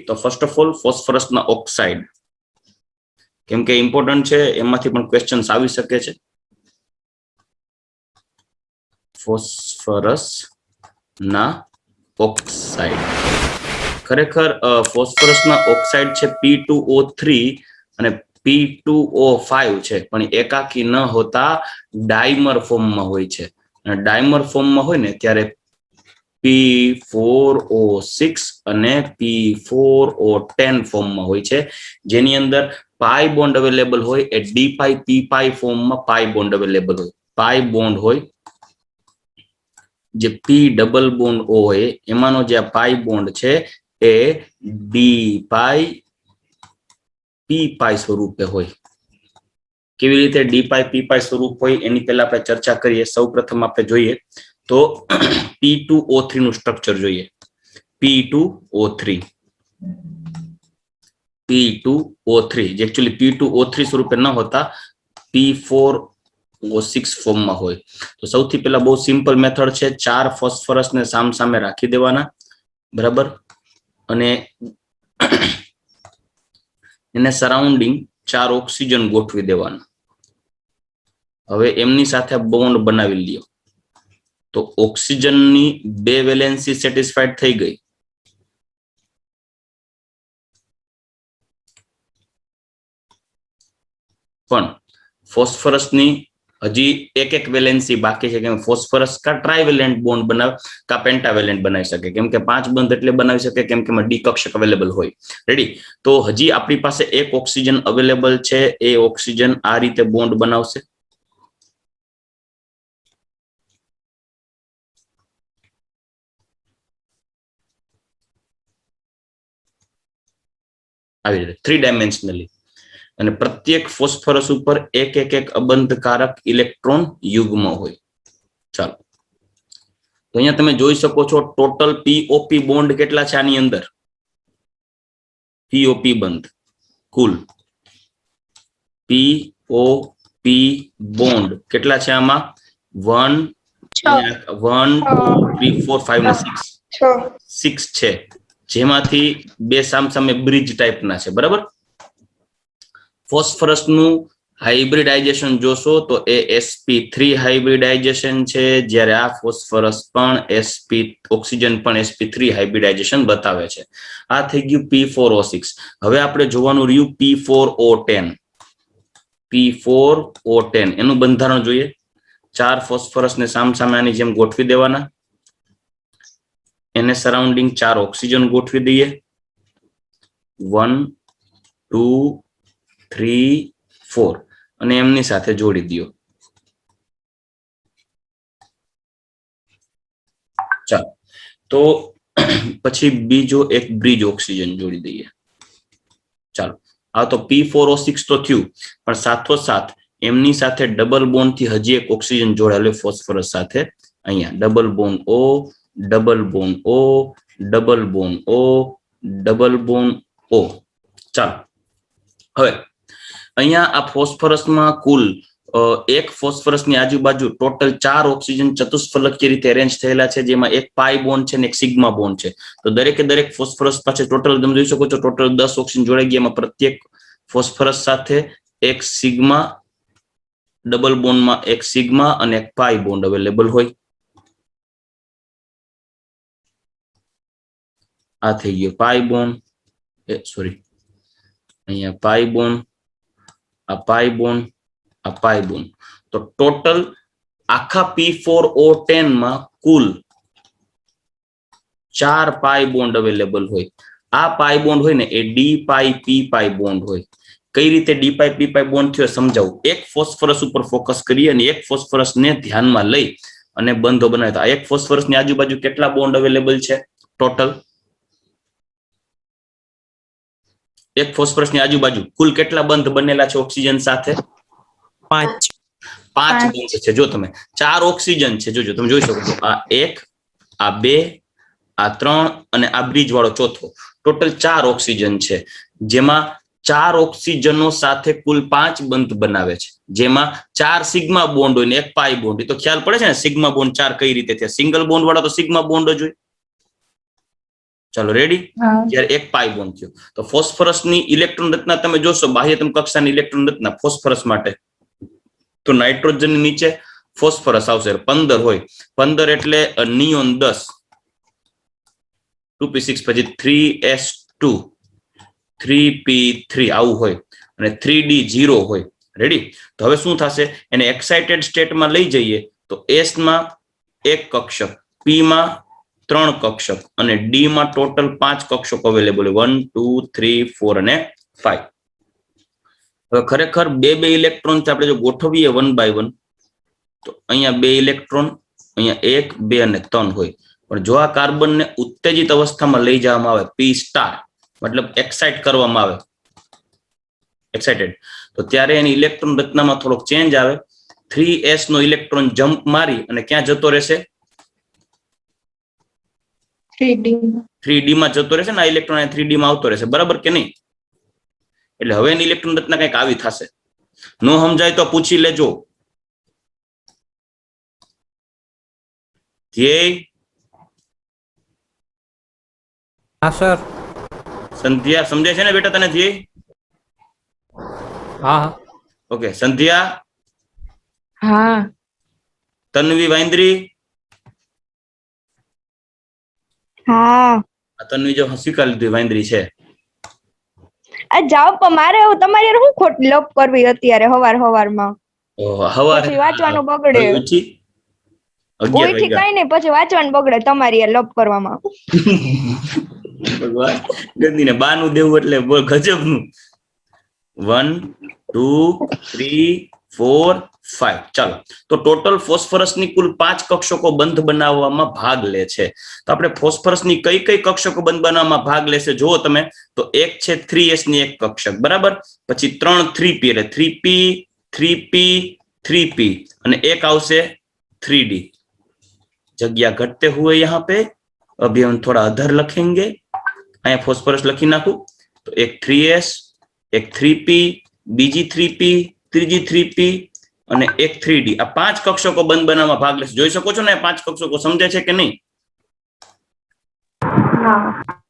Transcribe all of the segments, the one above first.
तो first of all phosphorus ના oxide, કેમ કે ઇમ્પોર્ટન્ટ છે, એમાંથી પણ ક્વેશ્ચન્સ આવી શકે છે. ફોસ્ફરસ ના ઓક્સાઇડ, ખરેખર ફોસ્ફરસ ના ઓક્સાઇડ છે P2O3 અને P2O5 છે, પણ એકાકી ન હોતા ડાયમર ફોર્મમાં હોય છે. અને ડાયમર ફોર્મમાં હોય ને ત્યારે P4O6 અને P4O10 ફોર્મમાં હોય છે, જેની અંદર પાઈ બોન્ડ અવેલેબલ હોય એ ડી પાઈ પી પાઈ ફોર્મમાં પાઈ બોન્ડ અવેલેબલ હોય. પાઈ બોન્ડ હોય જે પી ડબલ બોન્ડ ઓ હોય એમાંનો જે પાઈ બોન્ડ છે એ ડી પાઈ પી પાઈ સ્વરૂપે હોય. કેવી રીતે ડી પાઈ પી પાઈ સ્વરૂપ હોય એની પહેલા આપણે ચર્ચા કરીએ. સૌપ્રથમ આપણે જોઈએ તો P2O3 નું સ્ટ્રક્ચર જોઈએ. P2O3 જે એકચ્યુઅલી P2O3 સ્વરૂપે ન હોતા P4O6 ફોર્મમાં હોય. તો સૌથી પહેલા બહુ સિમ્પલ મેથડ છે, 4 ફોસ્ફરસને સામસામે રાખી દેવાના, બરાબર, અને એને સરાઉન્ડિંગ 4 ઓક્સિજન ગોઠવી દેવાના. હવે એમની સાથે બોન્ડ બનાવી લ્યો તો ઓક્સિજનની 2 વેલેન્સી સેટિસ્ફાઈડ થઈ ગઈ. પણ ફોસ્ફરસની હજી એક વેલેન્સી બાકી છે, કે ફોસ્ફરસ કા ટ્રાઇવેલેન્ટ બોન્ડ બનાવે કા પેન્ટાવેલેન્ટ બનાવી શકે, કેમ કે 5 બંધ એટલે બનાવી શકે કેમ કે એમાં ડી કક્ષક અવેલેબલ હોય. રેડી, તો હજી આપણી પાસે એક ઓક્સિજન અવેલેબલ છે, એ ઓક્સિજન આ રીતે બોન્ડ બનાવશે. આવી રીતે 3 ડાયમેન્શનલી, અને પ્રત્યેક ફોસ્ફરસ ઉપર એક અબંધકારક ઇલેક્ટ્રોન યુગ્મ હોય. ચાલો, તો અહીંયા તમે જોઈ શકો છો ટોટલ પીઓપી બોન્ડ કેટલા છે આની અંદર. પીઓપી બંધ કુલ પીઓપી બોન્ડ કેટલા છે આમાં? 1 2 3 4 5 ને 6 છે, જેમાંથી 2 સામસામે બ્રિજ ટાઈપના છે, બરાબર. ફોસ્ફરસનું હાઇબ્રિડાઇઝેશન જોશો તો એ sp3 હાઇબ્રિડાઇઝેશન છે, જ્યારે આ ફોસ્ફરસ પણ ઓક્સિજન પણ sp3 હાઇબ્રિડાઇઝેશન બતાવે છે. આ થઈ ગયું P4O6. હવે આપણે જોવાનું રહ્યું P4O10. P4O10 એનું બંધારણ જોઈએ. 4 ફોસ્ફરસને સામસામે આની જેમ ગોઠવી દેવાના, એને સરાઉન્ડિંગ 4 ઓક્સિજન ગોઠવી દઈએ. 1 2 3 4 અને એમની સાથે જોડી દો. ચાલો, તો પછી બીજો એક બ્રિજ ઓક્સિજન જોડી દઈએ. ચાલો, આ તો P4O6 તો થયું, પણ સાથોસાથ એમની સાથે ડબલ બોન્ડ થી હજી એક ઓક્સિજન જોડાયેલો ફોસ્ફરસ સાથે. અહીંયા double bond O, double bond O, double bond O, double bond O. ચાલો, હવે અહીંયા આ ફોસ્ફરસમાં કુલ એક ફોસ્ફરસની આજુબાજુ ટોટલ 4 ઓક્સિજન ચતુષ્ફલકીય રીતે અરેન્જ થયેલા છે, જેમાં એક પાઈ બોન્ડ છે અને એક સિગ્મા બોન્ડ છે. તો દરેક ફોસ્ફરસ પાસે ટોટલ તમે જોઈ શકો છો ટોટલ 10 ઓક્સિજન જોડાઈ ગયા. એમાં પ્રત્યેક ફોસ્ફરસ સાથે એક સિગ્મા, ડબલ બોન્ડમાં એક સિગ્મા અને એક પાઈ બોન્ડ અવેલેબલ હોય. આ થઈ ગયો પાઈ બોન્ડ, સોરી, અહીંયા પાઈ બોન્ડ, આ પાઈ બોન્ડ, આ પાઈ બોન્ડ. તો ટોટલ આખા P4O10 માં કુલ 4 પાઈ બોન્ડ અવેલેબલ હોય. આ પાઈ બોન્ડ હોય ને એ D pi p pi bond હોય. કઈ રીતે D pi p pi bond થયો સમજાવું. એક ફોસ્ફરસ ઉપર ફોકસ કરીએ અને એક ફોસ્ફરસને ધ્યાનમાં લઈ અને બંધો બનાવ્યો. આ એક ફોસ્ફરસની આજુબાજુ કેટલા બોન્ડ અવેલેબલ છે ટોટલ? એક ફોસ્ફરસની આજુબાજુ કુલ કેટલા બંધ બનેલા છે ઓક્સિજન સાથે? 5 બંધ છે. જો તમે 4 ઓક્સિજન છે, જોજો તમે જોઈ શકો છો, આ 1, આ 2, આ 3 અને આ બ્રિજ વાળો ચોથો. ટોટલ 4 ઓક્સિજન છે, જેમાં 4 ઓક્સિજનો સાથે કુલ 5 બંધ બનાવે છે, જેમાં 4 સિગ્મા બોન્ડ હોય ને એક પાઈ બોન્ડ. તો ખ્યાલ પડે છે ને સિગ્મા બોન્ડ 4 કઈ રીતે થયા. સિંગલ બોન્ડ વાળા તો સિગ્મા બોન્ડ જ હોય. ચાલો રેડી. જ્યારે એક પાઈ બોન્ડ થયો તો ફોસ્ફરસની ઇલેક્ટ્રોન રચના તમે જોશો બાહ્યતમ કક્ષાની ઇલેક્ટ્રોન રચના ફોસ્ફરસ માટે તો નાઇટ્રોજન નીચે ફોસ્ફરસ આવશે 15 હોય 15 એટલે નિયોન 10 2p6 પછી 3s2 3p3 આવું હોય અને 3d0 હોય રેડી. તો હવે શું થશે એને એક્સાઇટેડ સ્ટેટમાં લઈ જઈએ તો s માં એક કક્ષક p માં 3 કક્ષક અને d માં ટોટલ 5 કક્ષકો અવેલેબલ 1 2 3 4 અને 5. હવે ખરેખર બે ઇલેક્ટ્રોન આપણે જો ગોઠવીએ 1 બાય 1 તો અહીંયા 2 ઇલેક્ટ્રોન અહીંયા 1 2 અને 3 હોય પણ જો આ કાર્બનને ઉત્તેજિત અવસ્થામાં લઈ જવામાં આવે p સ્ટાર મતલબ એક્સાઇટ કરવામાં આવે એક્સાઇટેડ તો ત્યારે એની ઇલેક્ટ્રોન રચનામાં થોડોક ચેન્જ આવે 3s નો ઇલેક્ટ્રોન જમ્પ મારી અને ક્યાં જતો રહેશે 3d માં જતો રહેશે ને આ ઇલેક્ટ્રોન 3d માં આવતો રહેશે બરાબર કે નહીં. એટલે હવે એની ઇલેક્ટ્રોન રચના કંઈક આવી થશે. નો સમજાય તો પૂછી લેજો. ધ્યેય હા સર. સંધ્યા સમજાય છે ને બેટા તને ધ્યેય? હા. ઓકે સંધ્યા. હા. તન્વી વાંદરી. હા. તન્વી જો સ્વીકાર લીધી વાંદરી છે. આ જાવ પણ મારે એવું તમારી યાર શું ખોટ લપ કરવી અત્યારે હવારમાં પછી વાંચવાનું બગડે. ઓયથી કઈ નહીં પછી વાંચવાનું બગડે તમારી યાર લપ કરવામાં. ભગવાન ગંદીને બાનું દેવું એટલે ગજબનું. 1 2 3 4 5 ચાલો તો ટોટલ ફોસ્ફરસની કુલ 5 કક્ષકો બંધ બનાવવામાં ભાગ લે છે. તો આપણે ફોસ્ફરસની કઈ કક્ષકો બંધ બનાવવામાં ભાગ લેશે જુઓ તમે તો એક છે 3s ની એક કક્ષક બરાબર પછી 3 3p એટલે 3p 3p 3p અને એક આવશે 3d. जगह घटते हुए यहाँ पे अभी हम थोड़ा अधर लखेंगे અહીંયા ફોસ્ફરસ લખી નાખું તો એક 3s એક 3p બીજી 3p ત્રીજી 3p અને એક 3d આ 5 કક્ષકો બંધ બનાવવામાં ભાગ લેશે. જોઈ શકો છો ને 5 કક્ષકો સમજે છે કે નહીં?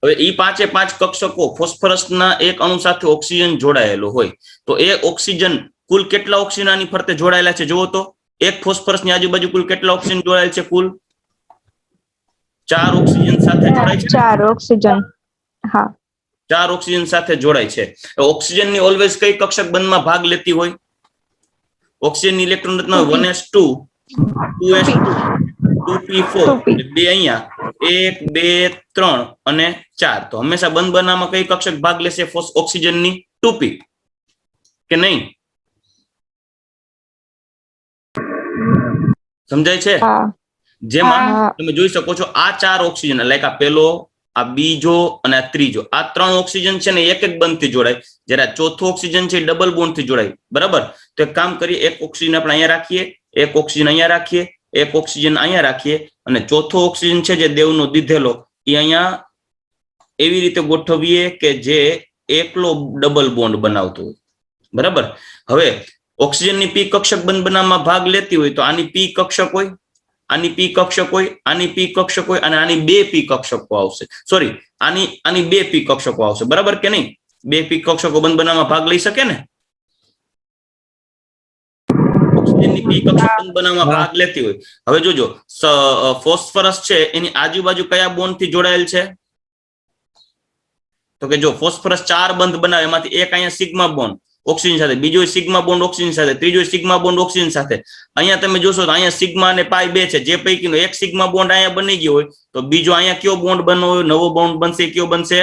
હવે ઈ 5 કક્ષકો ફોસ્ફરસના એક અણુ સાથે ઓક્સિજન જોડાયેલો હોય તો એ ઓક્સિજન કુલ કેટલા ઓક્સિજન આની ફરતે જોડાયેલા છે જુઓ તો એક ફોસ્ફરસની આજુબાજુ કુલ કેટલા ઓક્સિજન જોડાયેલ છે કુલ 4 ઓક્સિજન સાથે જોડાય છે. 4 ઓક્સિજન. હા 4 ઓક્સિજન સાથે જોડાય છે. ઓક્સિજનની ઓલવેઝ કઈ કક્ષક બંધમાં ભાગ લેતી હોય? ઓક્સિજનની ઇલેક્ટ્રોન રચના 1s2 2s2 2p4 બે અહીંયા 1 2 3 અને 4 તો હંમેશા બંધ બનાવવામાં કઈ કક્ષક ભાગ લેશે ઓક્સિજનની 2p કે નહીં? સમજાય છે? જેમાં તમે જોઈ શકો છો આ 4 ઓક્સિજન લાઈક આ પહેલો આ બીજો અને આ ત્રીજો આ 3 ઓક્સિજન છે ને એક બંધ થી જોડાય જ્યારે આ ચોથો ઓક્સિજન છે ડબલ બોન્ડ થી જોડાય બરાબર. તો એક કામ કરીએ એક ઓક્સિજન આપણે અહીંયા રાખીએ એક ઓક્સિજન અહીંયા રાખીએ એક ઓક્સિજન અહીંયા રાખીએ અને ચોથો ઓક્સિજન છે જે દેવનો દીધેલો એ અહીંયા એવી રીતે ગોઠવીએ કે જે એકલો ડબલ બોન્ડ બનાવતો હોય બરાબર. હવે ઓક્સિજનની પી કક્ષક બંધ બનાવવામાં ભાગ લેતી હોય તો આની પી કક્ષક હોય આની પી કક્ષક હોય આની પી કક્ષક હોય અને આની 2 પી કક્ષકો આવશે સોરી આની 2 પી કક્ષકો આવશે બરાબર કે નહીં? 2 પી કક્ષકો બંધ બનાવવામાં ભાગ લઈ શકે ને? ઓક્સિજનની પી કક્ષક બંધ બનાવવામાં ભાગ લેતી હોય. હવે જોજો ફોસ્ફરસ છે એની આજુબાજુ કયા બોન્ડ થી જોડાયેલ છે તો કે જો ફોસ્ફરસ 4 બંધ બનાવે એમાંથી એક અહીંયા સિગ્મા બોન્ડ ઓક્સિજન સાથે બીજો સિગ્મા બોન્ડ ઓક્સિજન સાથે ત્રીજો સિગ્મા બોન્ડ ઓક્સિજન સાથે અહીંયા તમે જોશો તો અહીંયા સિગ્મા અને પાઈ 2 છે જે પૈકીનો એક સિગ્મા બોન્ડ અહીંયા બની ગયો હોય તો બીજો અહીંયા કયો બોન્ડ બનવો હોય નવો બોન્ડ બનશે કયો બનશે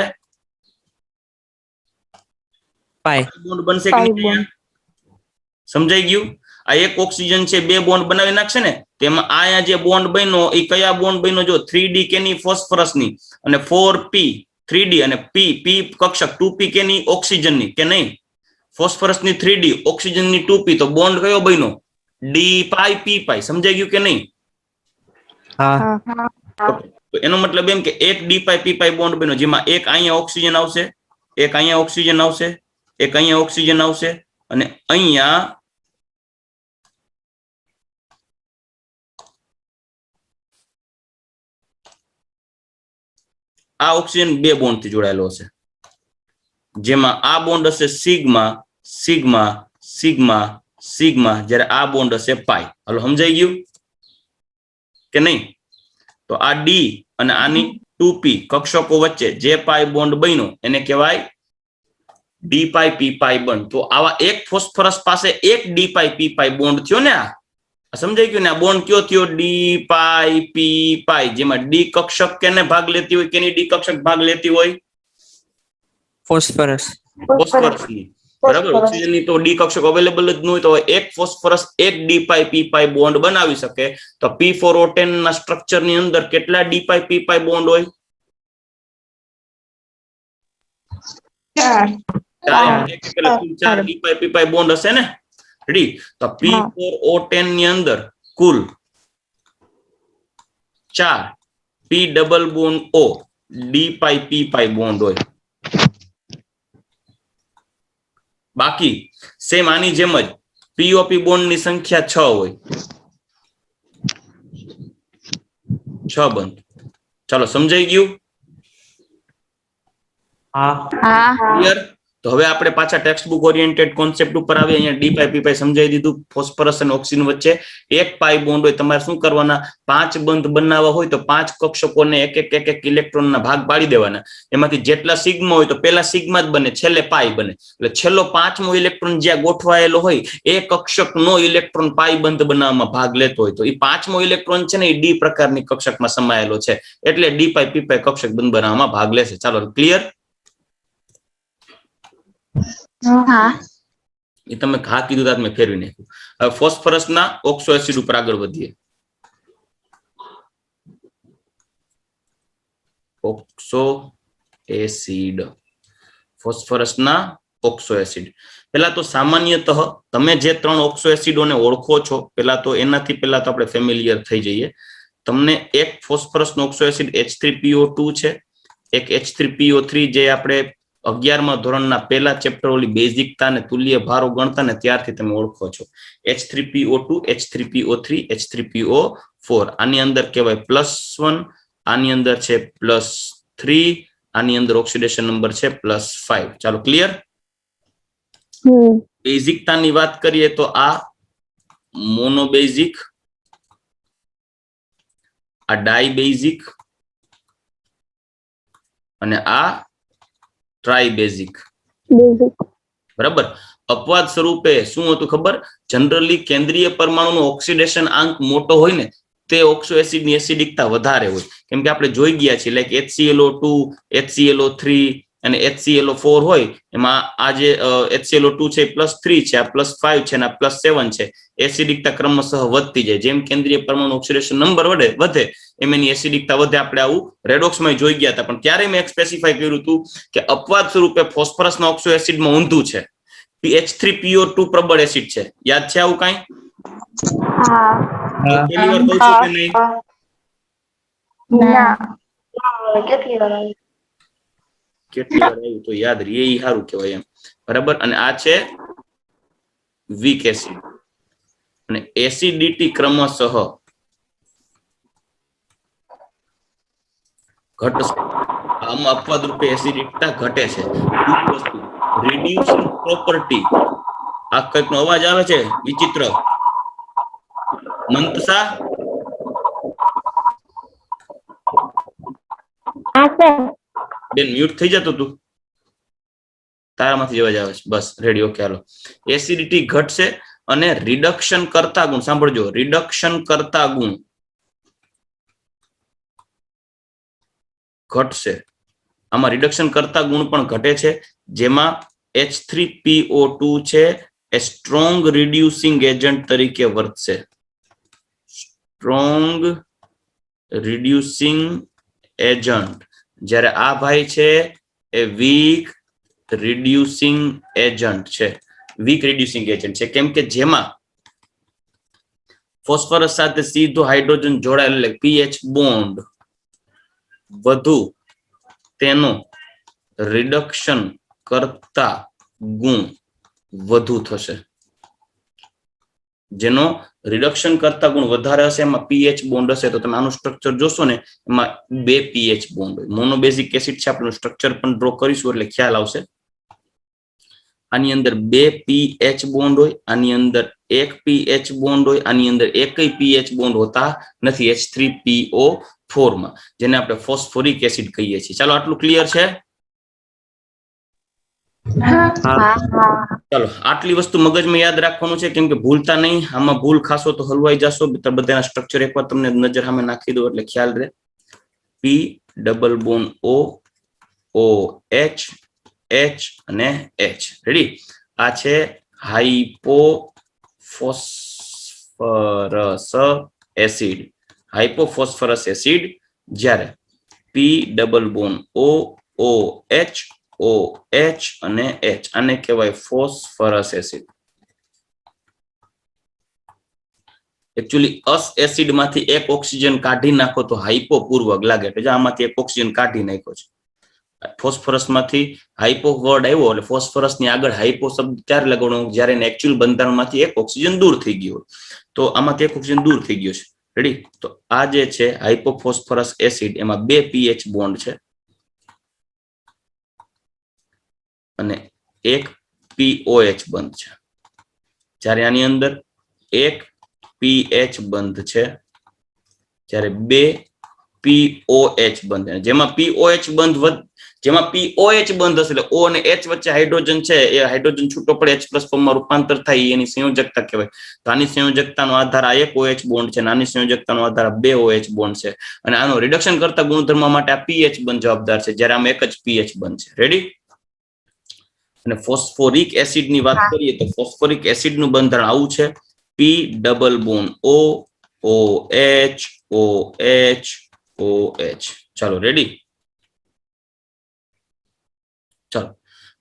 પાઈ બોન્ડ બનશે કે નહીં? સમજાઈ ગયું? આ એક ઓક્સિજન છે 2 બોન્ડ બનાવી નાખશે ને તેમાં અહીંયા જે બોન્ડ બન્યો એ કયા બોન્ડ બન્યો જો 3d કેની ફોસ્ફરસની અને 4p 3d અને p કક્ષક 2p કેની ઓક્સિજનની કે નહીં? ફોસ્ફરસની 3d ઓક્સિજનની 2p તો બોન્ડ કયો બન્યો d પાઈ p પાઈ. સમજાઈ ગયું કે નહીં? હા. તો એનો મતલબ એમ કે એક d પાઈ p પાઈ બોન્ડ બન્યો જેમાં એક અહીંયા ઓક્સિજન આવશે એક અહીંયા ઓક્સિજન આવશે એક અહીંયા ઓક્સિજન આવશે અને અહીંયા આ ઓક્સિજન 2 બોન્ડ થી જોડાયેલો હશે, જેમાં આ બોન્ડ હશે સિગ્મા સિગ્મા સિગ્મા સિગ્મા, જ્યારે આ બોન્ડ હશે પાઈ. હાલો સમજાઈ ગયું કે નહીં? તો આ ડી અને આની 2p કક્ષકો વચ્ચે જે પાઈ બોન્ડ બન્યો એને કહેવાય D pi p pi bond. તો આવા એક ફોસ્ફરસ પાસે એક D pi p pi bond થયો ને, આ સમજાઈ ગયું ને? આ બોન્ડ કયો થયો? ડી પાઈ પી પાઈ, જેમાં ડી કક્ષક કેને ભાગ લેતી હોય, કેની ડી કક્ષક ભાગ લેતી હોય? ફોસ્ફરસ. ફોસ્ફરસની. બરાબર. ઓક્સિજન ની તો ડી કક્ષક અવેલેબલ જ ન હોય, તો એક ફોસ્ફરસ એક D pi p pi bond બનાવી શકે. તો P4O10 ના સ્ટ્રક્ચર ની અંદર કેટલા D pi p pi bond હોય? 4 D pi p pi bond હશે ને? રેડી? તો P4O10 ની અંદર કુલ 4 P double bond O d pi p pi bond હોય. બાકી સેમ આની જેમ જ પીઓપી બોન્ડ ની સંખ્યા 6 હોય. 6 બંધ. ચાલો સમજાઈ ગયું? હા. ક્લિયર? તો હવે આપણે પાછા ટેક્સ્ટ બુક ઓરિએન્ટેડ કોન્સેપ્ટ ઉપર આવીએ. અહીંયા ડી પાઈ પી પાઈ સમજાવી દીધું. ફોસ્ફરસ અને ઓક્સિજન વચ્ચે એક પાઈ બોન્ડ હોય. તમારે શું કરવાના? 5 બંધ બનાવવા હોય તો 5 કક્ષકોને એક એક ઇલેક્ટ્રોનના ભાગ પાડી દેવાના. એમાંથી જેટલા સિગ્મા હોય તો પહેલા સિગ્મા જ બને, છેલ્લે પાઈ બને. એટલે છેલ્લો 5મો ઇલેક્ટ્રોન જ્યાં ગોઠવાયેલો હોય એ કક્ષકનો ઇલેક્ટ્રોન પાઈ બંધ બનાવવામાં ભાગ લેતો હોય, તો એ 5મો ઇલેક્ટ્રોન છે ને એ ડી પ્રકારની કક્ષકમાં સમાયેલો છે, એટલે ડી પાઈ પી પાઈ કક્ષક બંધ બનાવવામાં ભાગ લેશે. ચાલો ક્લિયર? એ તમે ઘા કીધું તો મેં ફેરવી નાખ્યું. હવે ફોસ્ફરસ ના ઓક્સો એસિડ ઉપર આગળ વધીએ. ઓક્સો એસિડ, ફોસ્ફરસ ના ઓક્સો એસિડ. પેલા તો સામાન્યતઃ તમે જે 3 ઓક્સો એસિડોને ઓળખો છો, પેલા તો એનાથી પેલા તો આપણે ફેમિલિયર થઈ જઈએ. તમને એક ફોસ્ફરસ નો ઓક્સો એસિડ H3PO2 છે, એક H3PO3 જે આપણે 11મા ધોરણના પહેલા ચેપ્ટર ઓલી બેઝિકતા અને તુલ્ય ભારો ગણતા ને ત્યારથી તમે ઓળખો છો. H3PO2, H3PO3, H3PO4. આની અંદર કહેવાય +1, આની અંદર છે +3, આની અંદર ઓક્સિડેશન નંબર છે +5. ચાલો ક્લિયર? બેઝિકતાની વાત કરીએ તો આ મોનોબેઝિક, આ ડાયબેઝિક અને આ ટ્રાઇબેઝિક. બરાબર. અપવાદ સ્વરૂપે શું હતું ખબર? જનરલી કેન્દ્રીય પરમાણુનો ઓક્સિડેશન આંક મોટો હોય ને તે ઓક્સો એસિડની એસિડિકતા વધારે હોય. કેમ કે આપણે જોઈ ગયા છીએ લાઈક HClO2, HClO3 અને HClO4 હોય, એમાં આ જે HClO2 છે +3 છે, આ +5 છે અને આ +7 છે. એસિડિકતા ક્રમશઃ વધતી જાય. જેમ કેન્દ્રીય પરમાણુ ઓક્સિડેશન નંબર વધે એમ એની એસિડિકતા વધે. આપણે આવું રેડોક્સમાં જોઈ ગયા હતા, પણ ત્યારે મેં સ્પેસિફાઈ કર્યું હતું કે અપવાદ સ્વરૂપે ફોસ્ફરસના ઓક્સો એસિડમાં ઊંધું છે. H3PO2 પ્રબળ એસિડ છે. યાદ છે આવું કાંઈ? પહેલી વાર કહું છું કે નહીં? કેટલી વાર આવ્યું તો યાદ રહે, એ સારું કહેવાય એમ. બરાબર. અને આ છે વીક એસિડ. અને એસિડિટી ક્રમશઃ ઘટશે. આમાં અપવાદ રૂપે એસિડિકતા ઘટે છે. બીજી વસ્તુ રિડ્યુસિંગ પ્રોપર્ટી. આ કંઈકનો અવાજ આવે છે વિચિત્ર. મંતસા, બેન મ્યુટ થઈ જતો તું, તારામાંથી અવાજ આવે છે. બસ રેડી, ઓકે. હાલો. એસિડિટી ઘટશે અને રિડક્શન કરતા ગુણ, સાંભળજો, રિડક્શન કરતા ગુણ ઘટશે. આમાં રિડક્શન કરતા ગુણ પણ ઘટે છે, જેમાં H3PO2 છે એ સ્ટ્રોંગ રિડ્યુસિંગ એજન્ટ તરીકે વર્તશે. Strong reducing agent. જ્યારે આ ભાઈ છે એ વીક રિડ્યુસિંગ એજન્ટ છે. વીક રિડ્યુસિંગ એજન્ટ છે કેમ કે જેમાં ફોસ્ફરસ સાથે સીધો હાઇડ્રોજન જોડાયેલ પીએચ બોન્ડ વધુ તેનો રિડક્શન કરતા ગુણ વધુ થશે. જેનો રિડક્શન કરતા ગુણ વધારે હશે એમાં પીએચ બોન્ડ હશે. તો તમે આનું સ્ટ્રક્ચર જોશો ને એમાં 2 પીએચ બોન્ડ હોય. મોનોબેઝિક એસિડ છે, આપણે સ્ટ્રક્ચર પણ ડ્રો કરીશું એટલે ખ્યાલ આવશે. આની અંદર 2 પીએચ બોન્ડ હોય, આની અંદર 1 પીએચ બોન્ડ હોય, આની અંદર એકય પીએચ બોન્ડ હોતા નથી H3PO4 માં, જેને આપણે ફોસ્ફોરિક એસિડ કહીએ છીએ. ચાલો આટલું ક્લિયર છે? ચાલો આટલી વસ્તુ મગજમાં યાદ રાખવાનું છે, કેમ કે ભૂલતા નહીં. આમાં ભૂલ ખાશો તો હલવાઈ જશો. બધાના સ્ટ્રક્ચર એકવાર તમને નજર સામે નાખી દો એટલે ખ્યાલ રહે. પી double bond O O H H અને H. રેડી? આ છે હાઇપોફોસ્ફરસ એસિડ. હાઇપોફોસ્ફરસ એસિડ. જ્યારે પી double bond O O H O H અને H, આને કહેવાય ફોસ્ફરસ એસિડ. એકચ્યુઅલી અસ એસિડ માંથી એક ઓક્સિજન કાઢી નાખો તો હાઇપો પૂર્વક લાગે, એટલે આમાંથી એક ઓક્સિજન કાઢી નાખ્યો છે. ફોસ્ફરસ માંથી હાઇપો વર્ડ આવ્યો એટલે ફોસ્ફરસ ની આગળ હાઇપો શબ્દ ત્યારે લગાડવાનો જ્યારે એકચ્યુઅલ બંધારણમાંથી એક ઓક્સિજન દૂર થઈ ગયો. તો આમાંથી એક ઓક્સિજન દૂર થઈ ગયો છે. રેડી? તો આ જે છે હાઇપોફોસ્ફરસ એસિડ, એમાં 2 પીએચ બોન્ડ છે અને 1 POH બંધ છે. જ્યારે આની અંદર 1 પીએચ બંધ છે, જ્યારે 2 POH બંધ. જેમાં POH બંધ હશે એટલે O અને H વચ્ચે હાઇડ્રોજન છે, એ હાઇડ્રોજન છૂટો પડે H+ ફોર્મમાં રૂપાંતર થાય, એની સંયોજકતા કહેવાય. તો આની સંયોજકતાનો આધાર આ 1 OH બોન્ડ છે, આની સંયોજકતાનો આધાર 2 OH બોન્ડ છે, અને આનો રિડક્શન કરતા ગુણધર્મ માટે આ પીએચ બંધ જવાબદાર છે, જ્યારે આમાં એક જ પીએચ બંધ છે. રેડી? અને ફોસ્ફોરિક એસિડ ની વાત કરીએ તો ફોસ્ફોરિક એસિડ નું બંધારણ આવું છે. પી double bond O O H O H O H. ચાલો રેડી? ચાલો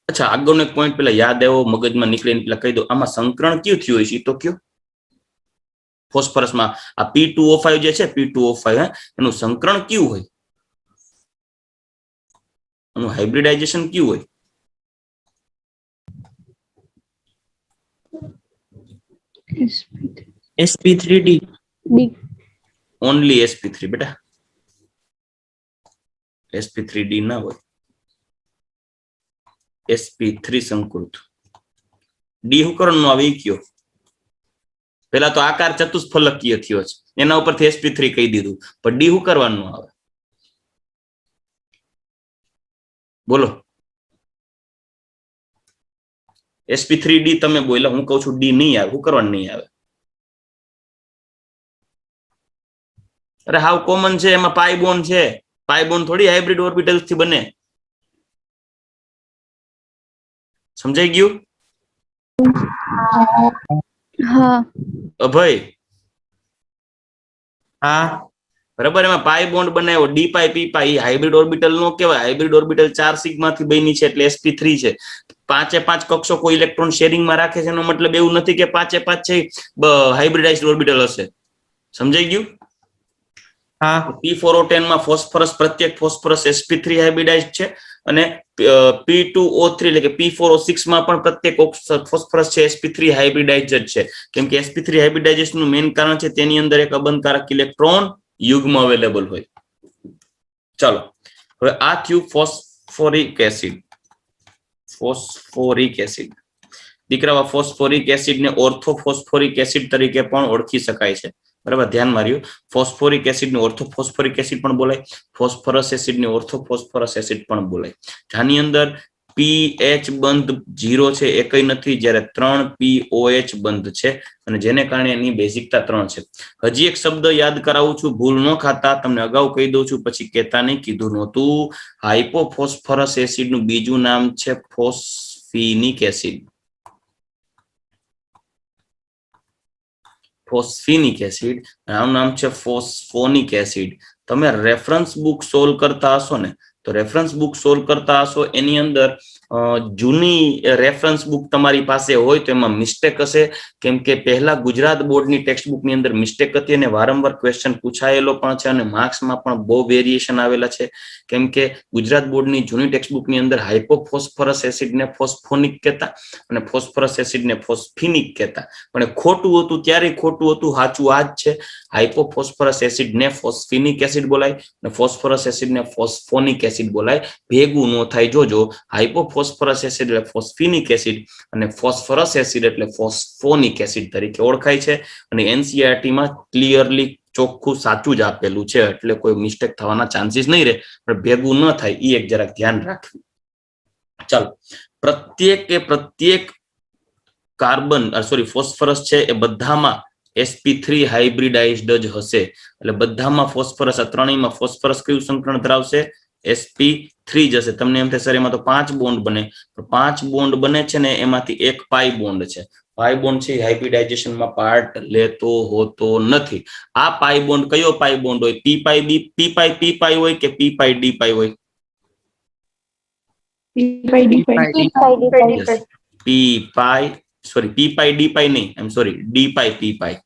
અચ્છા, આગળનો એક પોઈન્ટ પેલા યાદ આવ્યો, મગજમાં નીકળીને પેલા કહી દો. આમાં સંકરણ કયું થયું હોય છે તો કયો? ફોસ્ફરસમાં આ P2O5 જે છે, P2O5 એનું સંકરણ કયું હોય? એનું હાઇબ્રિડાઇઝેશન કયું હોય? sp3d ઓનલી sp3 બેટા, sp3d ના હોય. sp3 સંકૃત. ડી હું કરવાનું આવે કયો? પેલા તો આકાર ચતુષ્ફલકીય થયો છે, એના ઉપરથી sp3 કહી દીધું, પણ ડી શું કરવાનું આવે? બોલો. sp3d તમે બોલ્યા, હું કહું છું ડી નહીં આવે. શું કરવાનું નહીં આવે? અરે હાવ કોમન છે, એમાં પાઈ બોન્ડ છે. પાઈ બોન્ડ થોડી હાઇબ્રિડ ઓર્બિટલ્સ થી બને. સમજાઈ ગયું? હા અભય? હા બરાબર. એમાં પાઈ બોન્ડ બનાવ્યો, ડી પાઈ પી પાઈ. હાઇબ્રિડ ઓર્બિટલ નો કહેવાય. હાઇબ્રિડ ઓર્બિટલ 4 સિગ્માથી બની છે એટલે sp3 છે. 5 કક્ષો કોઈ ઇલેક્ટ્રોન શેરિંગમાં રાખે છે, એનો મતલબ એવું નથી કે 5 છે હાઇબ્રિડાઇઝ્ડ ઓર્બિટલ હશે. સમજાઈ ગયું? હા. P4O10 માં ફોસ્ફરસ, પ્રત્યેક ફોસ્ફરસ sp3 હાઇબ્રિડાઇઝ્ડ છે, અને P2O3 એટલે કે P4O6 માં પણ પ્રત્યેક ફોસ્ફરસ છે sp3 હાઇબ્રિડાઇઝ્ડ છે. કેમ કે sp3 હાઇબ્રિડાઇઝેશન નું મેઇન કારણ છે તેની અંદર એક અબંધકારક ઇલેક્ટ્રોન યુગ્મ અવેલેબલ હોય. ચાલો હવે આ થયું ફોસ્ફોરિક એસિડ. ફોસ્ફોરિક એસિડ દીકરા, ફોસ્ફોરિક એસિડ ને ઓર્થોફોસ્ફોરિક એસિડ તરીકે પણ ઓળખી શકાય છે. બરાબર, ધ્યાન માર્યું. ફોસ્ફોરિક એસિડ ને ઓર્થોફોસ્ફોરિક એસિડ પણ બોલાય, ફોસ્ફરસ એસિડ ને ઓર્થોફોસ્ફરસ એસિડ પણ બોલાય. આની અંદર પીએચ બંધ 0 છે, એકય નથી, જ્યારે 3 POH બંધ છે, અને જેને કારણે એની બેઝિકતા 3 છે. હજી એક શબ્દ યાદ કરાવું છું, ભૂલ ન ખાતા. તમને અગાઉ કહી દઉં છું, પછી કહેતા નહીં કીધું નહોતું. હાઇપોફોસ્ફરસ એસિડ નું બીજું નામ છે ફોસ્ફિનિક એસિડ. ફોસ્ફિનિક એસિડ, આનું નામ છે ફોસ્ફોનિક એસિડ. તમે રેફરન્સ બુક સોલ્વ કરતા હશો ને તો તો રેફરન્સ બુક સોલ્વ કરતા હશો એની અંદર જૂની રેફરન્સ બુક તમારી પાસે હોય તો એમાં મિસ્ટેક હશે, કેમ કે પહેલા ગુજરાત બોર્ડની ટેક્સ્ટ બુકની અંદર મિસ્ટેક હતી અને વારંવાર ક્વેશ્ચન પૂછાયેલો પણ છે અને માર્ક્સમાં પણ બહુ વેરિએશન આવેલા છે, કેમ કે ગુજરાત બોર્ડની જૂની ટેક્સ્ટ બુકની અંદર હાઇપોફોસ્ફરસ એસિડને ફોસ્ફોનિક કહેતા અને ફોસ્ફરસ એસિડને ફોસ્ફિનિક કહેતા, પણ ખોટું હતું ત્યારે ખોટું હતું, સાચું આ જ છે. હાઇપોફોસ્ફરસ એસિડને ફોસ્ફિનિક એસિડ બોલાય અને ફોસ્ફરસ એસિડને ફોસ્ફોનિક એસિડ બોલાય. ભેગું ન થાય જોજો. હાઇપોફોસ્ફરસ એસિડ એટલે ફોસ્ફિનિક એસિડ અને ફોસ્ફરસ એસિડ એટલે ફોસ્ફોનિક એસિડ તરીકે ઓળખાય છે. અને એનસીઈઆરટીમાં ક્લિયરલી ચોખ્ખું સાચું જ આપેલું છે, એટલે કોઈ મિસ્ટેક થવાના ચાન્સીસ નહીં રહે, પણ ભેગું ન થાય એ એક જરાક ધ્યાન રાખવું. ચાલો, પ્રત્યેક કાર્બન ફોસ્ફરસ છે એ બધામાં sp3 હાઇબ્રિડાઇઝ્ડ જ હશે, એટલે બધામાં ફોસ્ફરસ, આ ત્રણેયમાં ફોસ્ફરસ કયું સંકરણ ધરાવશે? sp3 જ હશે. તમને એમ થશે એમાં તો 5 બોન્ડ બને, 5 બોન્ડ બને છે ને એમાંથી એક પાઈ બોન્ડ છે. પાઈ બોન્ડ છે હાઇબ્રિડાઇઝેશનમાં પાર્ટ લેતો હોતો નથી. આ પાઈ બોન્ડ કયો પાઈ બોન્ડ હોય? પી પાઈ બી પી પાઈ હોય કે પી પાઈ ડી પાઈ હોય? પી પાઈ ડી પાઈ નહીં, આઈ am sorry, D pi p પાઈ.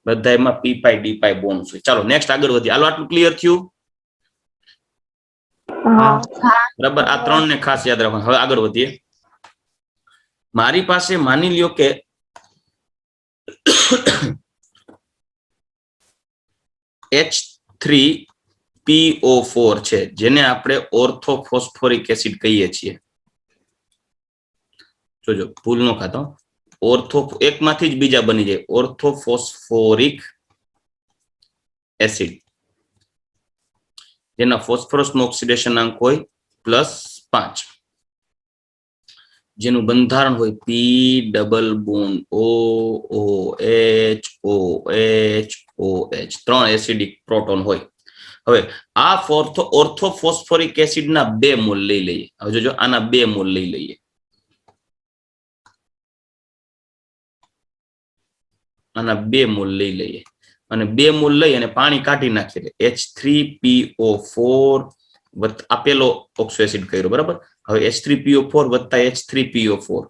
બધા એમાં પી પાઈ ડી પાઈ બોન્ડ છે. ચાલો નેક્સ્ટ આગળ વધીએ. હાલો, આટલું ક્લિયર થયું? બરાબર, આ ત્રણ ને ખાસ યાદ રાખવાનું. હવે આગળ વધીએ. મારી પાસે માની લ્યો કે H3PO4 છે, જેને આપણે ઓર્થોફોસ્ફોરિક એસિડ કહીએ છીએ. જોજો ભૂલ ન ખાતો, એકમાંથી જ બીજા બની જાય, ઓર્થોફોસ્ફોરિક એસિડ, જેના ફોસ્ફરસ નો ઓક્સિડેશન અંક હોય +5, જેનું બંધારણ હોય પી ડબલ બોન્ડ OH, ત્રણ એસિડિક પ્રોટોન હોય. હવે આ ઓર્થોફોસ્ફોરિક એસિડના 2 મોલ લઈ લઈએ. હવે જોજો, આના 2 મોલ લઈ લઈએ. આના 2 મોલ લઈ લઈએ અને 2 મોલ લઈ અને પાણી કાઢી નાખીએ. H3PO4 આપેલો ઓક્સો એસિડ કર્યો, બરાબર. હવે H3PO4 વત્તા H3PO4,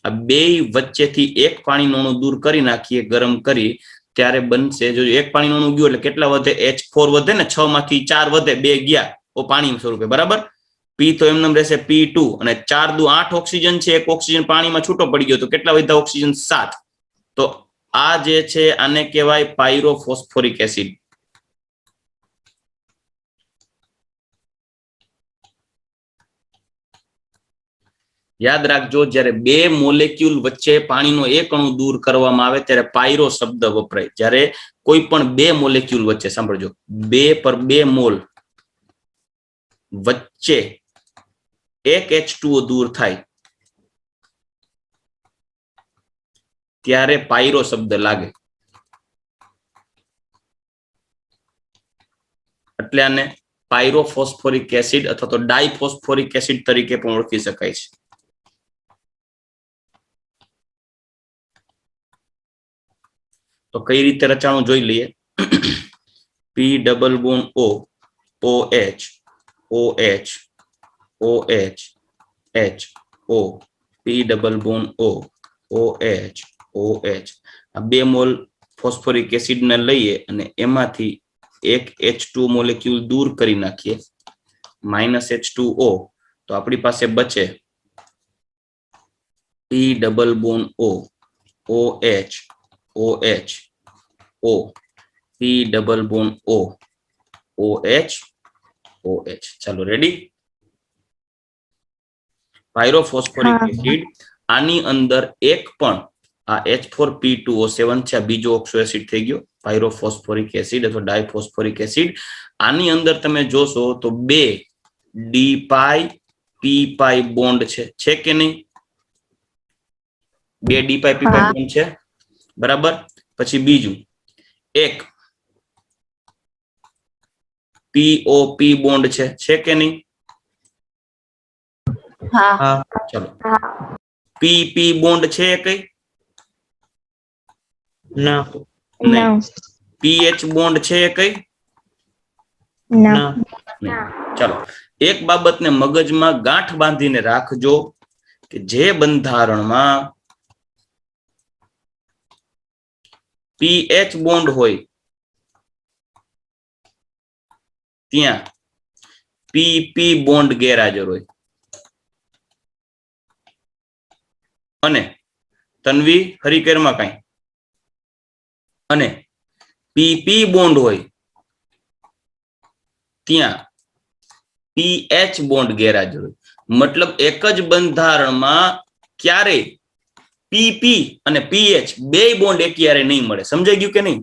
આ બે વચ્ચેથી એક પાણીનું અણુ દૂર કરી નાખીએ, ગરમ કરી, ત્યારે બનશે, જો એક પાણીનું અણુ ગયું એટલે કેટલા વધે? H4 વધે ને, 6 માંથી 4 વધે, 2 ગયા, ઓ પાણી સ્વરૂપે, બરાબર. પી તો એમને રહેશે P2 અને 4 દુ 8 ઓક્સિજન છે, એક ઓક્સિજન પાણીમાં છૂટો પડી ગયો તો કેટલા વધ્યા ઓક્સિજન? 7. તો આ જે છે આને કહેવાય પાયરોફોસ્ફોરિક એસિડ. યાદ રાખજો, જ્યારે 2 મોલેક્યુલ વચ્ચે પાણીનો એક અણુ દૂર કરવામાં આવે ત્યારે પાયરો શબ્દ વપરાય. જ્યારે કોઈ પણ 2 મોલેક્યુલ વચ્ચે, સાંભળજો, 2 પર 2 મોલ વચ્ચે એક H2O દૂર થાય ત્યારે પાયરો શબ્દ લાગે. એટલે આને પાયરોફોસ્ફોરિક એસિડ અથવા તો ડાયફોસ્ફોરિક એસિડ તરીકે પણ ઓળખી શકાય છે. તો કઈ રીતે રચાણું જોઈ લઈએ. પી double bond O, OH, OH, OH, HO, પી double bond O, OH, OH. આ 2 મોલ ફોસ્ફોરિક એસિડ ને લઈએ અને એમાંથી એક H2 મોલેક્યુલ દૂર કરી નાખીએ, -H2O, તો આપણી પાસે બચે પી double bond O, OH, OH, O, પી double bond O, OH, OH. ચાલો, રેડી? પાયરોફોસ્ફોરિક એસિડ, આની અંદર એક પણ આ H4P2O7 છે, આ બીજો ઓક્સો એસિડ થઈ ગયો, પાયરોફોસ્ફોરિક એસિડ અથવા ડાયફોસ્ફોરિક એસિડ. આની અંદર તમે જોશો તો 2 D pi p pi bond છે કે નહીં? 2 D pi p pi bond છે, બરાબર. પછી બીજું એક POP બોન્ડ છે કે નહીં? હા. ચલો, PP બોન્ડ છે કઈ? ના. નહીં. P પીએચ બોન્ડ છે કઈ? ના. નહીં. ચાલો એક બાબતને મગજમાં ગાંઠ બાંધીને રાખજો કે જે બંધારણમાં પીએચ બોન્ડ હોય ત્યાં પીપી બોન્ડ ગેરહાજર હોય. અને તન્વી હરિકેરમાં કઈ અને પીપી બોન્ડ હોય ત્યાં પીએચ બોન્ડ ગેરહાજર હોય. મતલબ એક જ બંધારણમાં ક્યારે પીપી અને પીએચ બે બોન્ડ એકયારે નહીં મળે. સમજાઈ ગયું કે નહીં?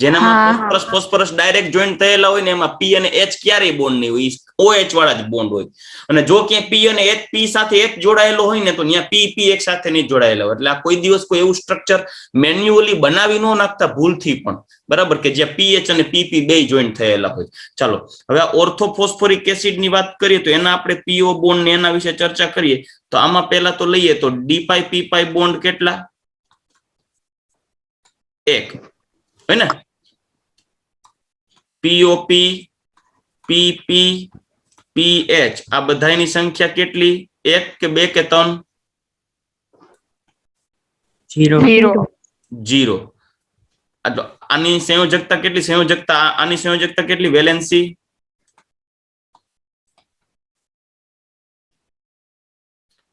જેનામાં ફોસ્ફરસ ડાયરેક્ટ જોઈન્ટ થયેલા હોય ને એમાં પી અને એચ ક્યારેય બોન્ડ નહીં હોય, ઓએચ વાળા જ બોન્ડ હોય. અને જો ક્યાંય પી અને એચ પી સાથે એચ જોડાયેલો હોય ને તો ત્યાં પી પી એક સાથે નહીં જોડાયેલા હોય. એટલે આ કોઈ દિવસ કોઈ એવું સ્ટ્રક્ચર મેન્યુઅલી બનાવી ન નાખતા ભૂલથી પણ, બરાબર, કે જ્યાં પીએચ અને પીપી બે જોઈન્ટ થયેલા હોય. ચાલો હવે આ ઓર્થોફોસ્ફોરિક એસિડ ની વાત કરીએ તો એના આપણે પીઓ બોન્ડ ને એના વિશે ચર્ચા કરીએ તો આમાં પહેલા તો લઈએ તો ડી પી બોન્ડ કેટલા? એક હોય ને. પીઓપી પીપી પીએચ આ બધાની સંખ્યા કેટલી? એક કે બે કે ત્રણ? 0. 0. આની સંયોજકતા કેટલી? આની સંયોજકતા કેટલી? વેલેન્સી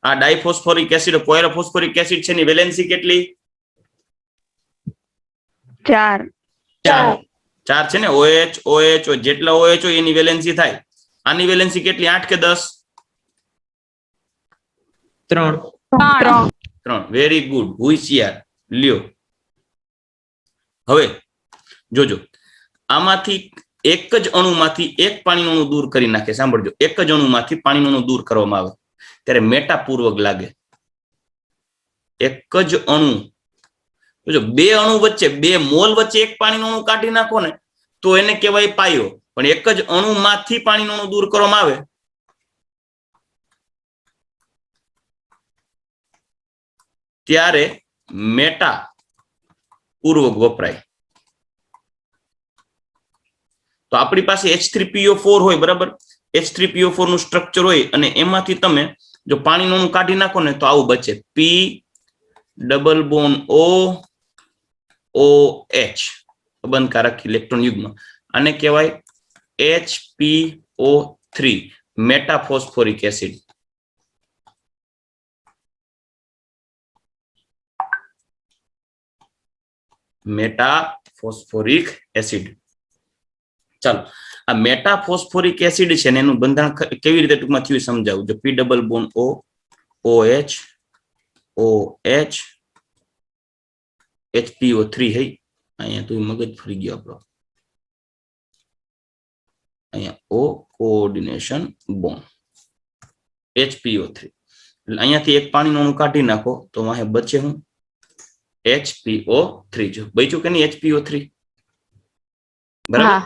આ ડાયફોસ્ફોરિક એસિડ પોયરોફોસ્ફોરિક એસિડ છે ની વેલેન્સી કેટલી? 4 છે ને. OH જેટલા OH હોય એની વેલેન્સી થાય. આની વેલેન્સી કેટલી? 8 કે 10? 3. વેરી ગુડ, હોશિયાર. લ્યો હવે જોજો, આમાંથી એક જ અણુમાંથી એક પાણીનું અણુ દૂર કરી નાખે. સાંભળજો, એક જ અણુમાંથી પાણીનું અણુ દૂર કરવામાં આવે ત્યારે મેટાપૂર્વક લાગે. એક જ અણુ, જો બે અણુ વચ્ચે, બે મોલ વચ્ચે એક પાણીનું અણુ કાઢી નાખો ને તો એને કહેવાય પાયો. પણ એક જ અણુમાંથી પાણીનું અણુ દૂર કરવામાં આવે ત્યારે મેટા પૂર્વક વપરાય. તો આપણી પાસે H3PO4 હોય, બરાબર. H3PO4 નું સ્ટ્રક્ચર હોય અને એમાંથી તમે જો પાણીનું અણુ કાઢી નાખો ને તો આવું બચે, પી ડબલ બોન્ડ OH બંધકારક ઇલેક્ટ્રોન યુગ્મ. આને કહેવાય HPO3 મેટાફોસ્ફોરિક એસિડ. Metaphosphoric acid. ચાલો આ મેટાફોસ્ફોરિક એસિડ છે ને એનું બંધારણ કેવી રીતે ટૂંકમાં થયું સમજાવું. જો પી ડબલ બોન્ડ OH HPO3 હે અહીંયા તો મગજ ફરી ગયો આપણો. અહીંયા O કોઓર્ડિનેશન બોન્ડ HPO3. એટલે અહીંયાથી એક પાણીનું અણુ કાઢી નાખો તો વાહે બચે હું HPO3. જો બચ્યું કે નહીં HPO3? બરાબર,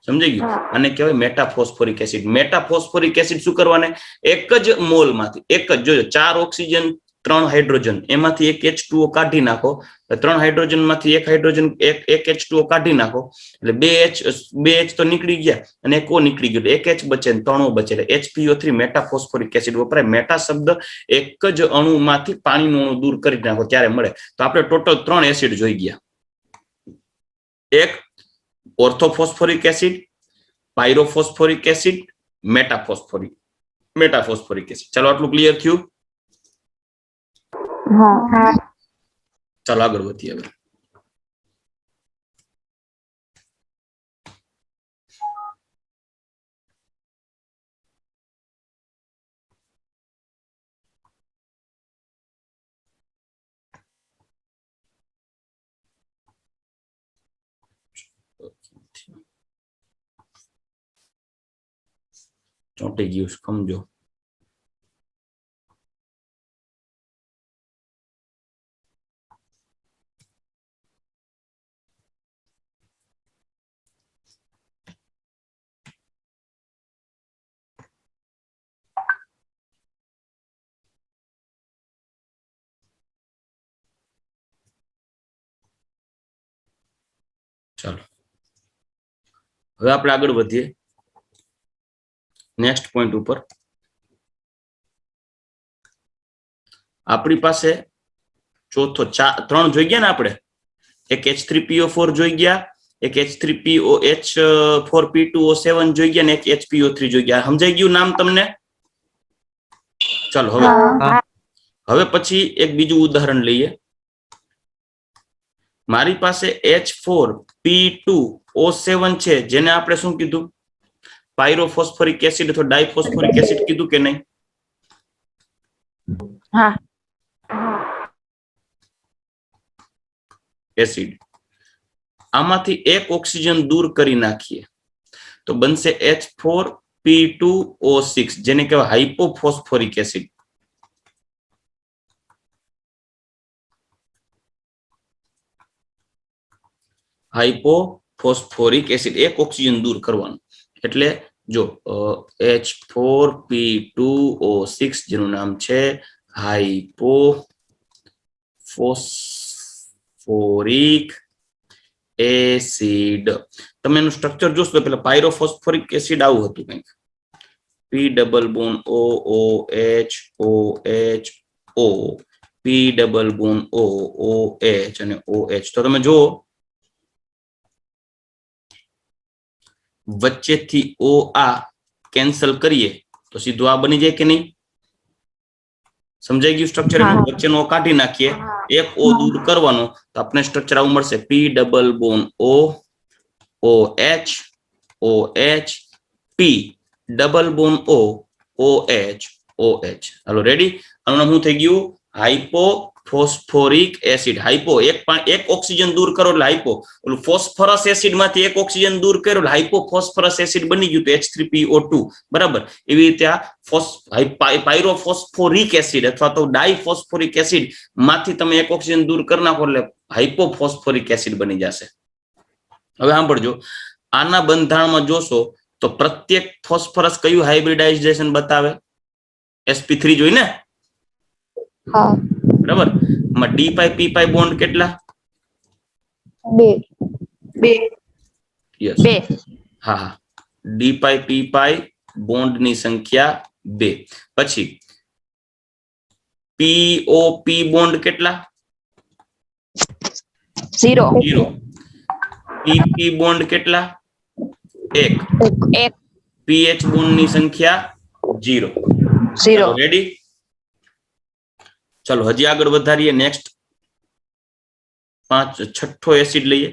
સમજાઈ ગયું? આને કહેવાય મેટાફોસ્ફોરિક એસિડ. મેટાફોસ્ફોરિક એસિડ શું કરવાને? એક જ મોલમાંથી, એક જ, જોજો 4 ઓક્સિજન 3 હાઇડ્રોજન, એમાંથી એક H2O કાઢી નાખો. 3 હાઇડ્રોજન માંથી એક હાઇડ્રોજન, એક H2O કાઢી નાખો એટલે બે H તો નીકળી ગયા અને એક O નીકળી ગયો, એક H બચે ને 3 O બચે એટલે HPO3 મેટાફોસ્ફોરિક એસિડ વપરાય. મેટા શબ્દ એક જ અણુમાંથી પાણીનું અણુ દૂર કરી નાખો ત્યારે મળે. તો આપણે ટોટલ 3 એસિડ જોઈ ગયા. એક ઓર્થોફોસ્ફોરિક એસિડ, પાયરોફોસ્ફોરિક એસિડ, મેટાફોસ્ફોરિક એસિડ. ચાલો આટલું ક્લિયર થયું? ચાલો આગળ વધીએ. હવે ચોંટી ગયું સમજો. ચાલો હવે આપણે આગળ વધીએ નેક્સ્ટ પોઈન્ટ ઉપર. આપણી પાસે ચોથો ત્રણ જોઈ ગયા ને આપણે, એક H3PO4 જોઈ ગયા, એક H3POH4P2O7 જોઈ ગયા ને એક HPO3 જોઈ ગયા. સમજાઈ ગયું નામ તમને? ચાલો હવે પછી એક બીજું ઉદાહરણ લઈએ. મારી પાસે H4P2O7 છે, જેને આપણે શું કીધું? પાયરોફોસ્ફોરિક એસિડ અથવા ડાયફોસ્ફોરિક એસિડ કીધું કે નહીં? હા. એસિડ. આમાંથી એક ઓક્સિજન દૂર કરી નાખીએ તો બનશે H4P2O6, જેને કહેવાય હાઇપોફોસ્ફોરિક એસિડ. હાઇપોફોસ્ફોરિક એસિડ એક ઓક્સિજન દૂર કરવાનું એટલે જો H4P2O6 જેનું નામ છે હાઇપોફોસ્ફોરિક એસિડ. તમે એનું સ્ટ્રક્ચર જોશો તો પેલા પાયરોફોસ્ફોરિક એસિડ આવું હતું કંઈક, P double bond OOH OH O, P double bond OOH અને OH. તો તમે જુઓ વચ્ચેથી O આ કેન્સલ કરીએ તો સીધું આ બની જાય કે નહીં? સમજાઈ ગયું સ્ટ્રક્ચર? વચ્ચેનો O કાઢી નાખીએ, એક O દૂર કરવાનો તો આપણે સ્ટ્રક્ચર આવું મળશે, P double bond O OH OH P double bond O OH OH. હાલો રેડી? આનું નામ શું થઈ ગયું? હાઇપોફોસ્ફોરિક એસિડ. હાઇપો એક ઓક્સિજન દૂર કરો એટલે હાઇપો, ઓલું ફોસ્ફરસ એસિડ માંથી એક ઓક્સિજન દૂર કર્યો એટલે હાઇપોફોસ્ફરસ એસિડ બની ગયું તો H3PO2. બરાબર? એવી રીતે આ પાયરોફોસ્ફોરિક એસિડ અથવા તો ડાયફોસ્ફોરિક એસિડ માંથી તમે એક ઓક્સિજન દૂર કરી નાખો એટલે હાઇપોફોસ્ફોરિક એસિડ બની જશે. હવે સાંભળજો, આના બંધારણમાં જોશો તો પ્રત્યેક ફોસ્ફરસ કયું હાઇબ્રિડાઇઝેશન બતાવે? sp3 જોઈ ને? હા. બરાબર? માં D પાઈ P પાઈ બોન્ડ કેટલા? 2. યસ. હા. D પાઈ P પાઈ બોન્ડ ની સંખ્યા 2. પછી POP બોન્ડ કેટલા? 0. PP બોન્ડ કેટલા? 1. PH બોન્ડ ની સંખ્યા 0. રેડી? ચલો હજી આગળ વધારીએ. નેક્સ્ટ છઠ્ઠો એસિડ લઈએ.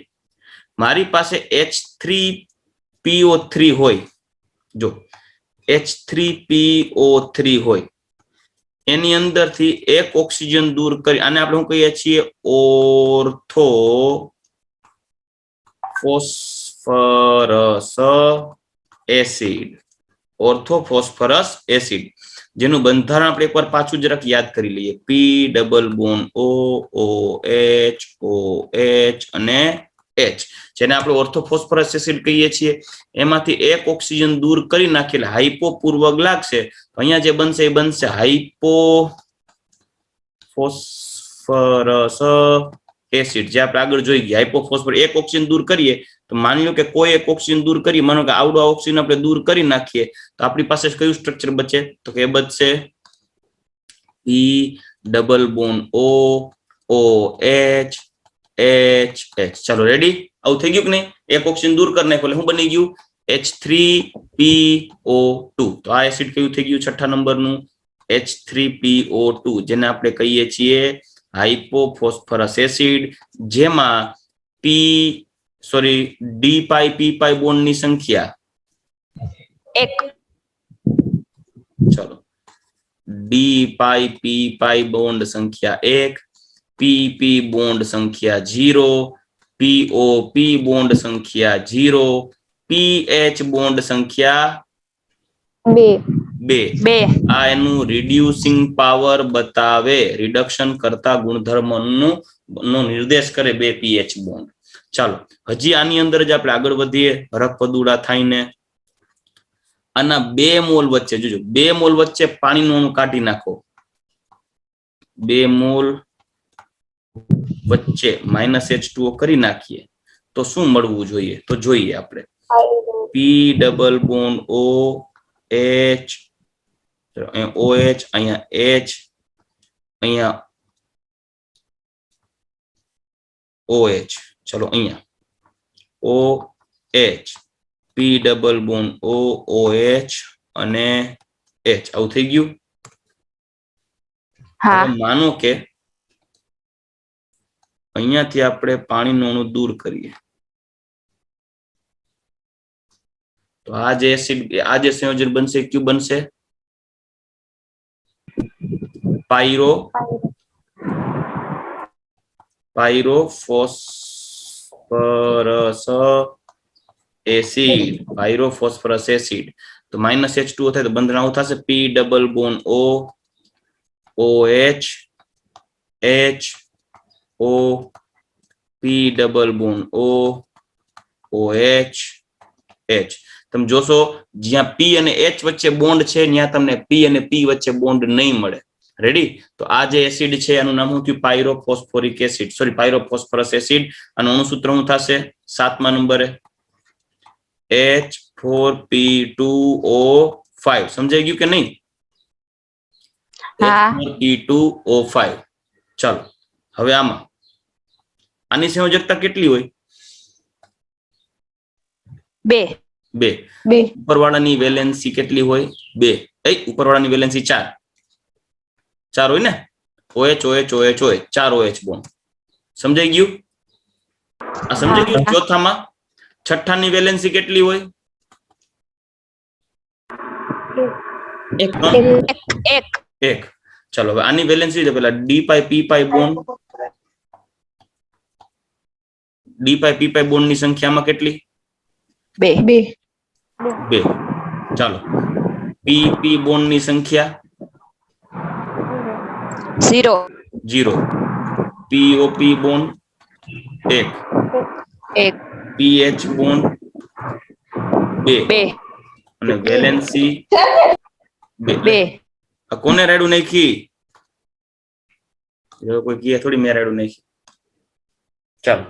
મારી પાસે H3PO3 હોય, જો H3PO3 હોય, એની અંદરથી એક ઓક્સિજન દૂર કરી, આને આપણે શું કહીએ છીએ? Ortho phosphorous acid. Orthophosphorous acid, જેનું બંધારણ આપણે એકવાર પાછું જરાક યાદ કરી લઈએ. P double bond OOH OH અને H, જેને આપણે ઓર્થોફોસ્ફરસ એસિડ કહીએ છીએ. એમાંથી એક ઓક્સિજન દૂર કરી નાખીએ એટલે હાઇપો પૂર્વક લાગશે. અહીંયા જે બનશે એ બનશે હાઇપોફોસ્ફરસ એસિડ, જે આપણે આગળ જોઈ ગયા. હાઇપોફોસ્ફર એક ઓક્સિજન દૂર કરીએ તો માની લો કે કોઈ એક ઓક્સિજન દૂર કરી, માનો કે આવડો ઓક્સિજન આપણે દૂર કરી નાખીએ તો આપણી પાસે કયું સ્ટ્રક્ચર બચે? તો કે બચશે P double bond OOH H. ચાલો રેડી? આવું થઈ ગયું કે નહીં? એક ઓક્સિજન દૂર કરી નાખ્યો એટલે શું બની ગયું? H3PO2. તો આ એસિડ કયું થઈ ગયું? છઠ્ઠા નંબરનું H3PO2, જેને આપણે કહીએ છીએ હાઇપોફોસ્ફરસ એસિડ, જેમાં D પાઈ P પાઈ બોન્ડ ની સંખ્યા 1. ચલો, D પાઈ P પાઈ બોન્ડ સંખ્યા 1, PP બોન્ડ સંખ્યા 0, POP બોન્ડ સંખ્યા 0, PH બોન્ડ સંખ્યા 2. આ એનું રિડ્યુસિંગ પાવર બતાવે, રિડક્શન કરતા ગુણધર્મનો નિર્દેશ કરે 2 PH બોન્ડ. ચાલો હજી આની અંદર જ આપણે આગળ વધીએ હરખપદુડા થઈને. આના 2 મોલ વચ્ચે જોજો, 2 મોલ વચ્ચે પાણીનું અણુ કાઢી નાખો. 2 મોલ વચ્ચે -H2O કરી નાખીએ તો શું મળવું જોઈએ? તો જોઈએ આપણે P double bond O H, O H, અહીંયા એચ, અહીંયા ઓ એચ. ચલો અહીંયા O H, P double bond O H અને એચ. આવું થઈ ગયું. માનો કે અહીંયાથી આપણે પાણીનું અણુ દૂર કરીએ તો આ જે એસિડ, આ જે સંયોજન બનશે ક્યુ બનશે? Pyrophosphorous acid. Pyrophosphorous acid. તો -H2O થાય તો બંધન આવું થશે P double bond O H H O, P double bond O H H. તમે જોશો જ્યાં પી અને એચ વચ્ચે બોન્ડ છે ત્યાં તમને પી અને પી વચ્ચે બોન્ડ નહીં મળે. રેડી? તો આ જે એસિડ છે આનું નામ શું થયું? પાયરોફોસ્ફોરિક એસિડ, સોરી પાયરોફોસ્ફરસ એસિડ. આનું અણુસૂત્ર શું થશે 7મા નંબરે? H4P2O5. સમજાઈ ગયું કે નહીં? H4P2O5. ચાલો હવે આમાં આની સંયોજકતા કેટલી હોય? 2. ઉપરવાળાની વેલેન્સી કેટલી હોય? 2. ઉપરવાળાની વેલેન્સી 4 હોય ને? OH OH OH OH 4 OH bond. સમજાઈ ગયું? આ સમજાઈ ગયું? ચોથામાં છઠ્ઠાની વેલેન્સી કેટલી હોય? 1. ચલો હવે આની વેલેન્સી છે પેલા D pi p pi bond. D pi p pi bond ની સંખ્યામાં કેટલી? 2. ચાલો પી પી બોન્ડ ની સંખ્યા 0. POP bond 1. PH bond 2. અને વેલેન્સી 2. આ કોને રેડું નાખી? કોઈ કહે થોડી મેં રેડું નાખી. ચાલો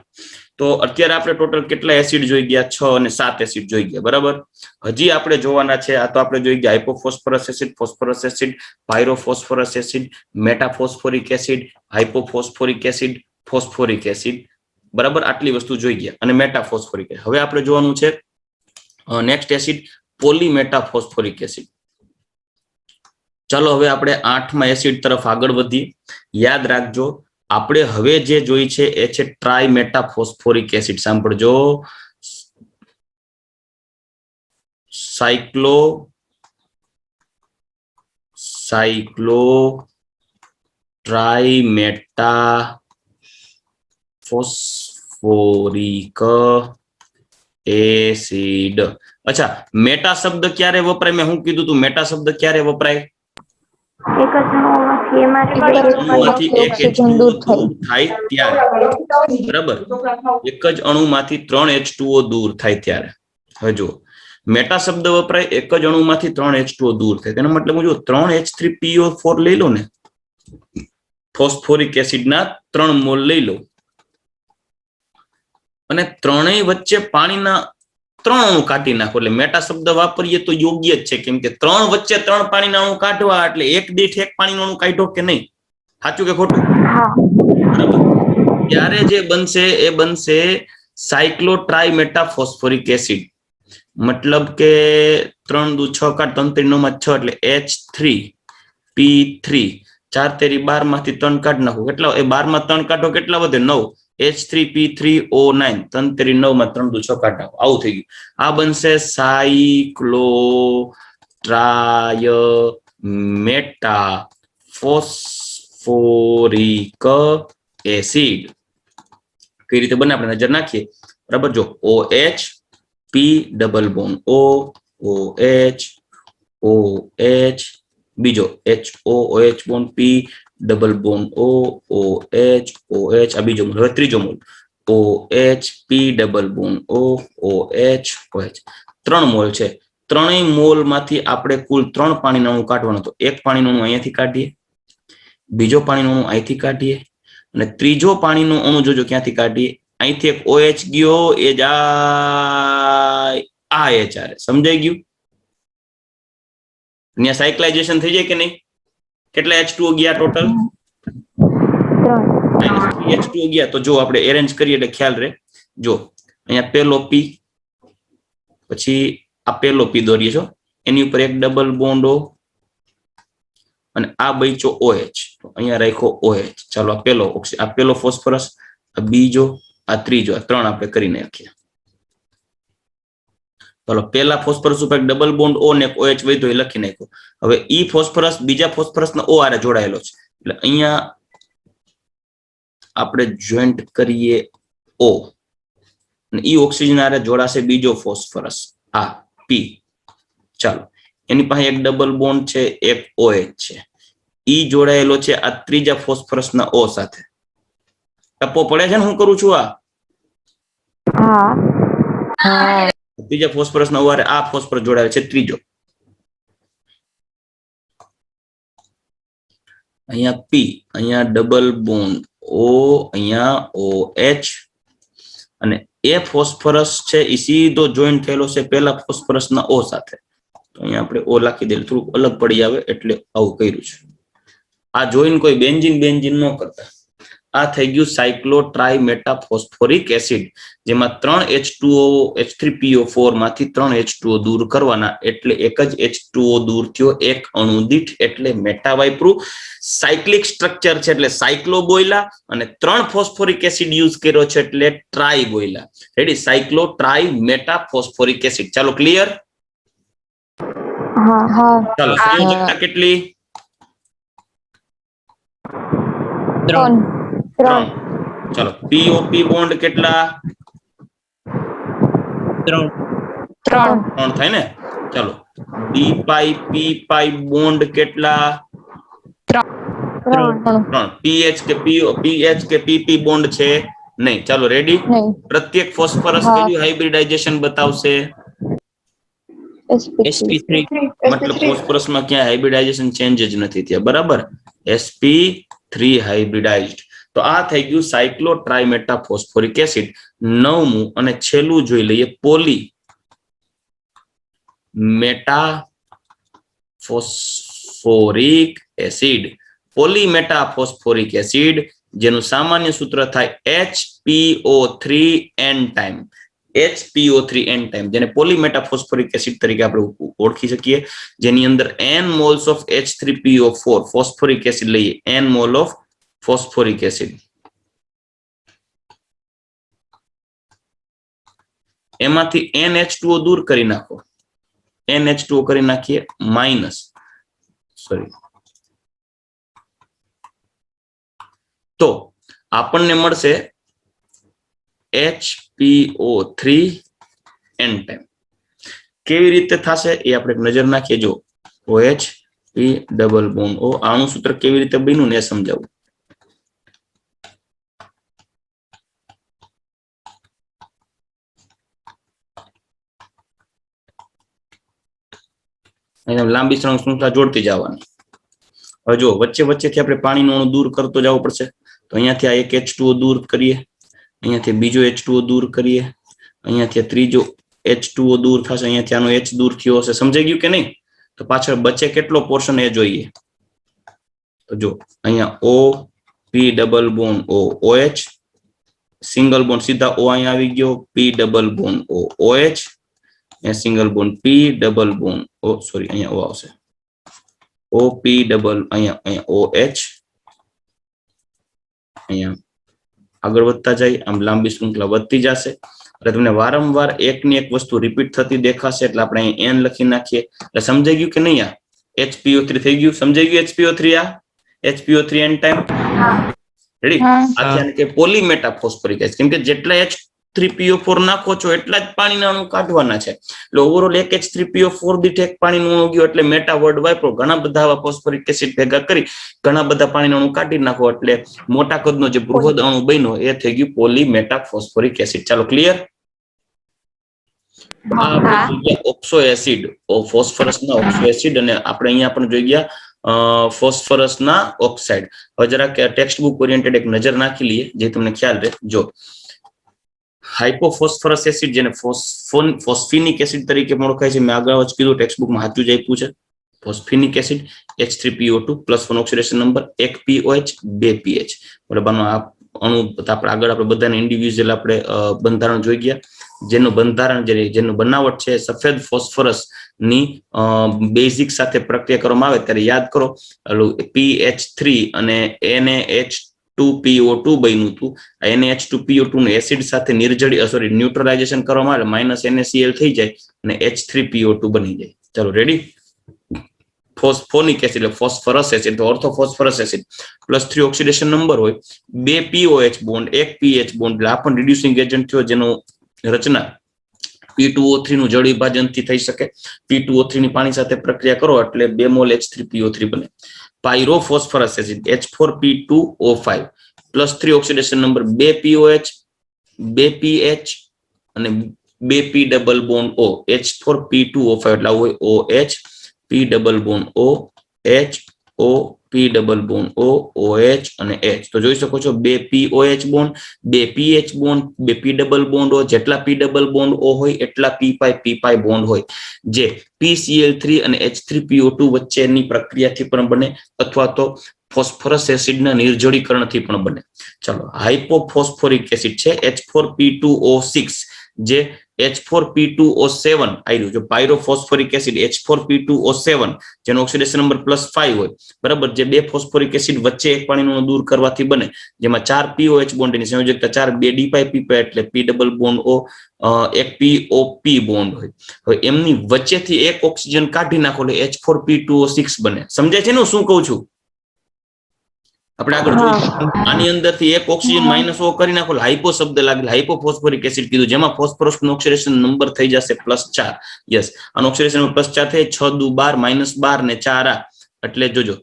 તો અત્યારે આપણે ટોટલ કેટલા એસિડ જોઈ ગયા? 6 અને 7 એસિડ જોઈ ગયા. બરાબર. હજી આપણે જોવાના છે. આ તો આપણે જોઈ ગયા hypophosphorous acid, phosphorous acid, pyrophosphorous acid, metaphosphoric acid, hypophosphoric acid, phosphoric acid. બરાબર. આટલી વસ્તુ જોઈ ગયા અને મેટાફોસ્ફોરિક. હવે આપણે જોવાનું છે નેક્સ્ટ એસિડ પોલીમેટાફોસ્ફોરિક એસિડ. ચાલો હવે આપણે 8મા એસિડ તરફ આગળ વધીએ. યાદ રાખજો આપણે હવે જે જોઈ છે એ છે ટ્રાઇમેટાફોસ્ફોરિક એસિડ. સાંભળજો, સાયક્લો ટ્રાઇમેટાફોસ્ફોરિક એસિડ. અચ્છા, મેટા શબ્દ ક્યારે વપરાય? મેં શું કીધું તું? મેટા શબ્દ ક્યારે વપરાય? એક જ અણુમાંથી એક H2O દૂર થાય ત્યારે. બરાબર. એક જ અણુમાંથી 3 H2O દૂર થાય ત્યારે. હવે જો મેટા શબ્દ વપરાય એક જ અણુમાંથી 3 H2O દૂર થાય. તેનો મતલબ જો 3 H3PO4 લઈ લો ને, ફોસ્ફોરિક એસિડના 3 મોલ લઈ લો અને ત્રણેય વચ્ચે પાણીના 3 અણુ કાઢી નાખો. એટલે મેટા શબ્દ વાપરીએ તો યોગ્ય જ છે, કેમ કે 3 વચ્ચે 3 પાણીના અણુ કાઢવા એટલે એક દીઠ એક પાણીનો અણુ કાઢ્યો કે નહીં? સાચું કે ખોટું? બરાબર. ત્યારે જે બનશે એ બનશે સાયક્લોટ્રાઇમેટાફોસ્ફોરિક એસિડ. મતલબ કે 3 દુ 6 કાઢ 3 3 9 માં 6 એટલે H3P3. 4 તેરી 12 માંથી 3 કાઢ નાખો. કેટલા? એ 12 માં 3 કાઢો કેટલા વધે? 9. H3P3O9. 3 તેરી 9 માં 3 દુ 6 કાઢ નાખો. આવું થઈ ગયું. આ બનશે સાયક્લોટ્રાયમેટાફોસ્ફોરિક એસિડ. કઈ રીતે બને આપણે નજર નાખીએ. બરાબર. જો OH P double bond OH OH, બીજો HOOH bond P double bond OH OH. આ બીજો મોલ. હવે ત્રીજો mall OH P double bond OH OH. 3 mall છે. ત્રણેય મોલ માંથી આપણે કુલ 3 પાણીનો અણુ કાઢવાનો. તો એક પાણીનો અણુ અહીંયાથી કાઢીએ, બીજો પાણીનો અણુ અહીંથી કાઢીએ અને ત્રીજો પાણીનો અણુ જોજો ક્યાંથી કાઢીએ? અહીંથી એક OH ગયો એ જાય આ HR સમજાઈ ગયું અહીંયા સાયક્લાઇઝેશન થઈ જાય કે નહીં કેટલા H2O ગયા ટોટલ -3H2O ગયા તો જો આપણે એરેન્જ કરીએ એટલે ખ્યાલ રહે જો અહીંયા પેલો P પછી આ પેલો P દોરીએ છો એની ઉપર એક ડબલ બોન્ડ O અને આ બચ્યો OH તો અહીંયા રાખ્યો OH ચાલો આ પેલો ફોસ્ફરસ આ બીજો આ ત્રીજો આ ત્રણ આપણે કરી નાખીએ ચાલો પેલા ફોસ્ફરસ ઉપર ડબલ બોન્ડ O ને OH વધ્યો એ લખી નાખ્યો હવે ઈ ફોસ્ફરસ બીજા ફોસ્ફરસના O આરે જોડાયેલો છે એટલે અહીંયા આપણે જોઈન્ટ કરીએ O અને ઈ ઓક્સિજન આરે જોડાશે બીજો ફોસ્ફરસ આ P ચાલો એની પાસે એક ડબલ બોન્ડ છે એક OH છે ઈ જોડાયેલો છે આ ત્રીજા ફોસ્ફરસના O સાથે ટપ્પો પડે છે ને હું કરું છું આ ત્રીજા ફોસ્ફરસના O આરે આ ફોસ્ફરસ જોડાયેલો છે ત્રીજો અહીંયા P અહીંયા ડબલ બોન્ડ O અહીંયા OH અને એ ફોસ્ફરસ છે એ સીધો જોઈન્ટ થયેલો છે પેલા ફોસ્ફરસના O સાથે તો અહીંયા આપણે O લખી દઈએ થોડુંક અલગ પડી આવે એટલે આવું કર્યું છે આ જોઈન કોઈ બેન્ઝીન ન કરતા આ થઈ ગયું સાયક્લો ટ્રાઈ મેટાફોસ્ફોરિક એસિડ જેમાં 3 H2O H3PO4 માંથી 3 H2O દૂર કરવાના એટલે એક જ H2O દૂર થયો એક અણુ દીઠ એટલે મેટાવાઇપ્રુ સાયક્લિક સ્ટ્રક્ચર છે એટલે સાયક્લો બોયલા અને 3 ફોસ્ફોરિક એસિડ યુઝ કર્યો છે એટલે ટ્રાઈ બોયલા રેડી સાયક્લો ટ્રાઈ મેટાફોસ્ફોરિક એસિડ ચાલો ક્લિયર ચાલો સંયોજકતા કેટલી 3 ચાલો POP બોન્ડ કેટલા 3 થાય ને ચાલો D પાઈ P પાઈ બોન્ડ કેટલા 3 PH કે PH કે PP બોન્ડ છે નહીં ચાલો રેડી પ્રત્યેક ફોસ્ફરસ કેટલું હાઇબ્રિડાઇઝેશન બતાવશે sp3 મતલબ ફોસ્ફરસમાં ક્યાં હાઇબ્રિડાઇઝેશન ચેન્જ જ નથી થયા બરાબર sp3 હાઇબ્રિડાઇઝ્ડ તો આ થઈ ગયું સાયક્લો ટ્રાઇમેટાફોસ્ફોરિક એસિડ નવમું અને છેલ્લું જોઈ લઈએ પોલી મેટાફોસ્ફોરિક એસિડ પોલીમેટાફોસ્ફોરિક એસિડ જેનું સામાન્ય સૂત્ર થાય HPO3N ટાઈમ HPO3N ટાઈમ જેને પોલીમેટાફોસ્ફોરિક એસિડ તરીકે આપણે ઓળખી શકીએ જેની અંદર n moles of H3PO4 phosphoric acid લઈએ n mole of phosphoric acid એમાંથી NH2O દૂર કરી નાખો NH2O કરી નાખીએ તો આપણને મળશે HPO3N ટાઈમ કેવી રીતે થશે એ આપણે નજર નાખીએ જો OH P double bond O આનું સૂત્ર કેવી રીતે બન્યું ને સમજાવું અહીંયા લાંબી શૃંખલા જોડતી જવાની હવે જો વચ્ચે વચ્ચેથી આપણે પાણીનું અણુ દૂર કરતો જવું પડશે તો અહીંયાથી આ એક H2O દૂર કરીએ અહીંયાથી બીજો H2O દૂર કરીએ અહીંયાથી ત્રીજો H2O દૂર થશે અહીંયાથી આનો H દૂર થયો હશે સમજાઈ ગયું કે નહીં તો પાછળ બચે કેટલો પોર્શન એ જોઈએ તો જો અહીંયા O P double bond O OH single bond સીધા O અહીંયા આવી ગયો P double bond O OH single bond P double bond O sorry અહીંયા O આવશે O P ડબલ અહીંયા OH અહીંયા આગળ વધતા જાય આમ લાંબી શૃંખલા વધતી જશે એટલે તમને વારંવાર એકની એક વસ્તુ રિપીટ થતી દેખાશે એટલે આપણે અહીં n લખી નાખીએ એટલે સમજાઈ ગયું કે નહીં આ HPO3 થઈ ગયું સમજાઈ ગયું HPO3 આ HPO3N ટાઈમ રેડી આને કે પોલીમેટાફોસ્ફોરિક એસિડ કેમ કે જેટલા H3PO4 નાખો છો એટલા જ પાણીના અણુ કાઢવાના છે એટલે ઓવરઓલ એક H3PO4 દીઠ એક પાણીનું અણુ ગયું એટલે મેટા વર્ડ વાપરો ઘણા બધા આવા ફોસ્ફોરિક એસિડ ભેગા કરી ઘણા બધા પાણીના અણુ કાઢી નાખો એટલે મોટા કદનો જે બૃહદ અણુ બન્યો એ થઈ ગયું પોલીમેટાફોસ્ફોરિક એસિડ ચાલો ક્લિયર ઓક્સો એસિડ ફોસ્ફરસના ઓક્સો એસિડ અને આપણે અહીંયા પણ જોઈ ગયા ફોસ્ફરસના ઓક્સાઇડ હવે જરાક ટેક્સ્ટ બુક ઓરિએન્ટેડ એક નજર નાખી લઈએ જે તમને ખ્યાલ રહે જો હાઇપોફોસ્ફરસ એસિડ જેને ફોસ્ફિનિક એસિડ તરીકે પણ ઓળખાય છે, મેં આગળ જ કીધું ટેક્સ્ટબુકમાં સાચું જ આપ્યું છે. Phosphinic acid H3PO2 +1 oxidation number 1 POH 2 pH. બરાબર, આ અણુ આપણે આગળ આપણે બધાને ઇન્ડિવિજ્યુઅલ આપણે બંધારણ જોઈ ગયા. જેનું બંધારણ જેનું બનાવટ છે સફેદ ફોસ્ફરસ ની બેઝિક સાથે પ્રક્રિયા કરવામાં આવે ત્યારે યાદ કરો PH3 અને NaH2PO2 બન્યું હતું. NaH2PO2 નું એસિડ સાથે ન્યુટ્રલાઇઝેશન કરવામાં આવે -NaCl થઈ જાય અને H3PO2 બની જાય. ચાલો રેડી. ફોસ્ફોનિક એસિડ એટલે ફોસ્ફરસ એસિડ તો ઓર્થોફોસ્ફરસ એસિડ +3 ઓક્સિડેશન નંબર હોય, 2 POH બોન્ડ 1 PH બોન્ડ એટલે આ પણ રિડ્યુસિંગ એજન્ટ થયો જેનો રચના P2O3 નું જળ વિભાજનથી થઈ શકે. P2O3 ની પાણી સાથે પ્રક્રિયા કરો એટલે 2 મોલ H3PO3 બને. Pyrophosphorous acid H4P2O5 +3 oxidation number 2 POH 2 PH અને 2 P double bond O H4P2O5 એટલે આવું હોય OH P double bond O H O P double bond O OH અને H. તો જોઈ શકો છો 2 POH bond 2 PH bond 2 P double bond O. જેટલા P ડબલ બોન્ડ O હોય એટલા P પાઈ બોન્ડ હોય જે PCl3 અને H3PO2 વચ્ચેની પ્રક્રિયાથી પણ બને અથવા તો ફોસ્ફરસ એસિડના નિર્જળીકરણથી પણ બને. ચાલો હાઇપોફોસ્ફોરિક એસિડ છે H4P2O6 જે H4P2O7 આવ્યું જો પાયરોફોસ્ફોરિક એસિડ H4P2O7 જેનો ઓક્સિડેશન નંબર +5 હોય બરાબર, જે બે ફોસ્ફોરિક એસિડ વચ્ચે એક પાણીનું દૂર કરવાથી બને જેમાં 4 POH બોન્ડની સંયોજકતા 4 2 D પાઈ P એટલે P ડબલ બોન્ડ O એક POP બોન્ડ હોય. હવે એમની વચ્ચેથી એક ઓક્સિજન કાઢી નાખો એટલે H4P2O6 બને. સમજાય છે ને શું કહું છું? આપણે આગળ જોઈએ આની અંદરથી એક ઓક્સિજન -O કરી નાખો હાઇપો શબ્દ લાગે, હાઇપોફોસ્ફોરિક એસિડ કીધું જેમાં ફોસ્ફરસનો ઓક્સિડેશન નંબર થઈ જશે +4. યસ, આનો ઓક્સિડેશન નંબર +4 થાય 6 દુ 12 -12 ને 4 આ એટલે જોજો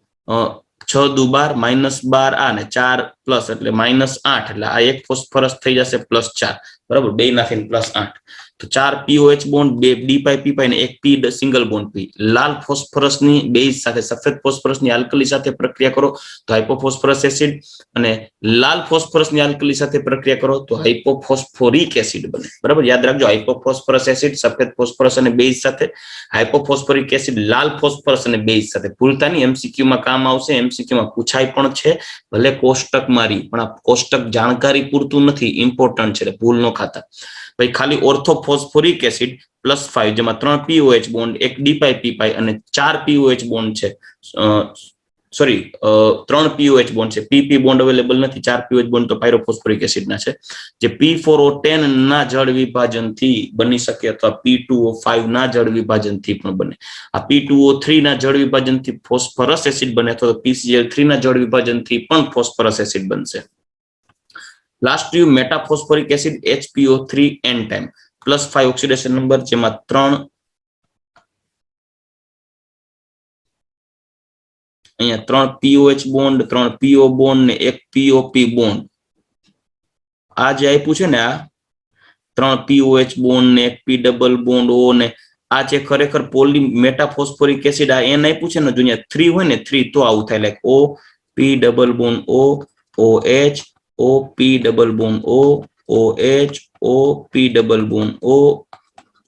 6 દુ 12 -12 આ ને 4 પ્લસ એટલે -8 એટલે આ એક ફોસ્ફરસ થઈ જશે +4 બરાબર, બે નાખીને +8 તો 4 POH બોન્ડ 2 D પાઈ P પાઈ ને 1 P સિંગલ બોન્ડ P. લાલ ફોસ્ફરસની બેઝ સાથે સફેદ ફોસ્ફરસની આલ્કલી સાથે પ્રક્રિયા કરો તો હાઇપોફોસ્ફરસ એસિડ અને લાલ ફોસ્ફરસની આલ્કલી સાથે પ્રક્રિયા કરો તો હાઇપોફોસ્ફોરિક એસિડ બને. બરાબર, યાદ રાખજો હાઇપોફોસ્ફરસ એસિડ સફેદ ફોસ્ફરસ અને બેઝ સાથે, હાઇપોફોસ્ફોરિક એસિડ લાલ ફોસ્ફરસ અને બેઝ સાથે. ભૂલતા નહીં, MCQ માં કામ આવશે, MCQ માં પૂછાય પણ છે, ભલે કોષ્ટક મારી પણ આ કોષ્ટક જાણકારી પૂરતું નથી, ઇમ્પોર્ટન્ટ છે, ભૂલ ન ખાતા. ભાઈ ખાલી ઓર્થોફોસ્ફોરિક એસિડ +5 જેમાં 3 POH બોન્ડ 1 D પાઈ P પાઈ અને 4 POH બોન્ડ છે 3 POH બોન્ડ છે, PP બોન્ડ અવેલેબલ નથી, 4 POH બોન્ડ તો પાયરોફોસ્ફોરિક એસિડના છે જે P4O10 ના જળ વિભાજનથી બની શકે અથવા P2O5 ના જળ વિભાજનથી પણ બને. આ P2O3 ના જળ વિભાજનથી ફોસ્ફરસ એસિડ બને અથવા PCl3 ના જળ વિભાજનથી પણ ફોસ્ફરસ એસિડ બનશે. લાસ્ટ યુ metaphosphoric acid HPO3N time +5 oxidation number જેમાં 3 POH બોન્ડ 3 PO બોન્ડ ને 1 POP બોન્ડ. આ જે આપ્યું છે ને આ 3 POH બોન્ડ ને 1 P ડબલ બોન્ડ O ને આ જે ખરેખર પોલી મેટાફોસ્ફોરિક એસિડ આ N આપ્યું છે ને જો અહીંયા 3 હોય ને 3 તો આવું થાય like O P double bond O OH O P double bond O OH O P double bond O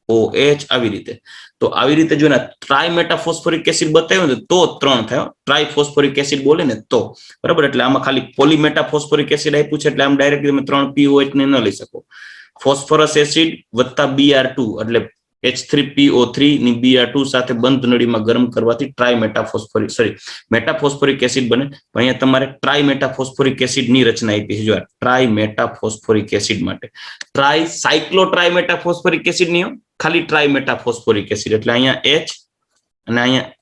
OH આવી રીતે. તો આવી રીતે જો ને ટ્રાયમેટાફોસ્ફોરિક એસિડ બતાવ્યું ને તો 3 થાય, ટ્રાયફોસ્ફોરિક એસિડ બોલે ને તો બરાબર. એટલે આમાં ખાલી પોલીમેટાફોસ્ફોરિક એસિડ આપ્યું છે એટલે આમ ડાયરેક્ટલી તમે 3 POH ને ન લઈ શકો. ફોસ્ફરસ એસિડ વત્તા Br2 એટલે H3PO3 ની Br2 સાથે બંધ નળીમાં ગરમ કરવાથી મેટાફોસ્ફોરિક એસિડ બને. અહીંયા તમારે ટ્રાયમેટાફોસ્ફોરિક એસિડ ની રચના આપી છે જો ટ્રાયમેટાફોસ્ફોરિક એસિડ માટે સાયક્લોટ્રાયમેટાફોસ્ફોરિક એસિડ ની ખાલી ટ્રાયમેટાફોસ્ફોરિક એસિડ એટલે અહીંયા H અને અહીંયા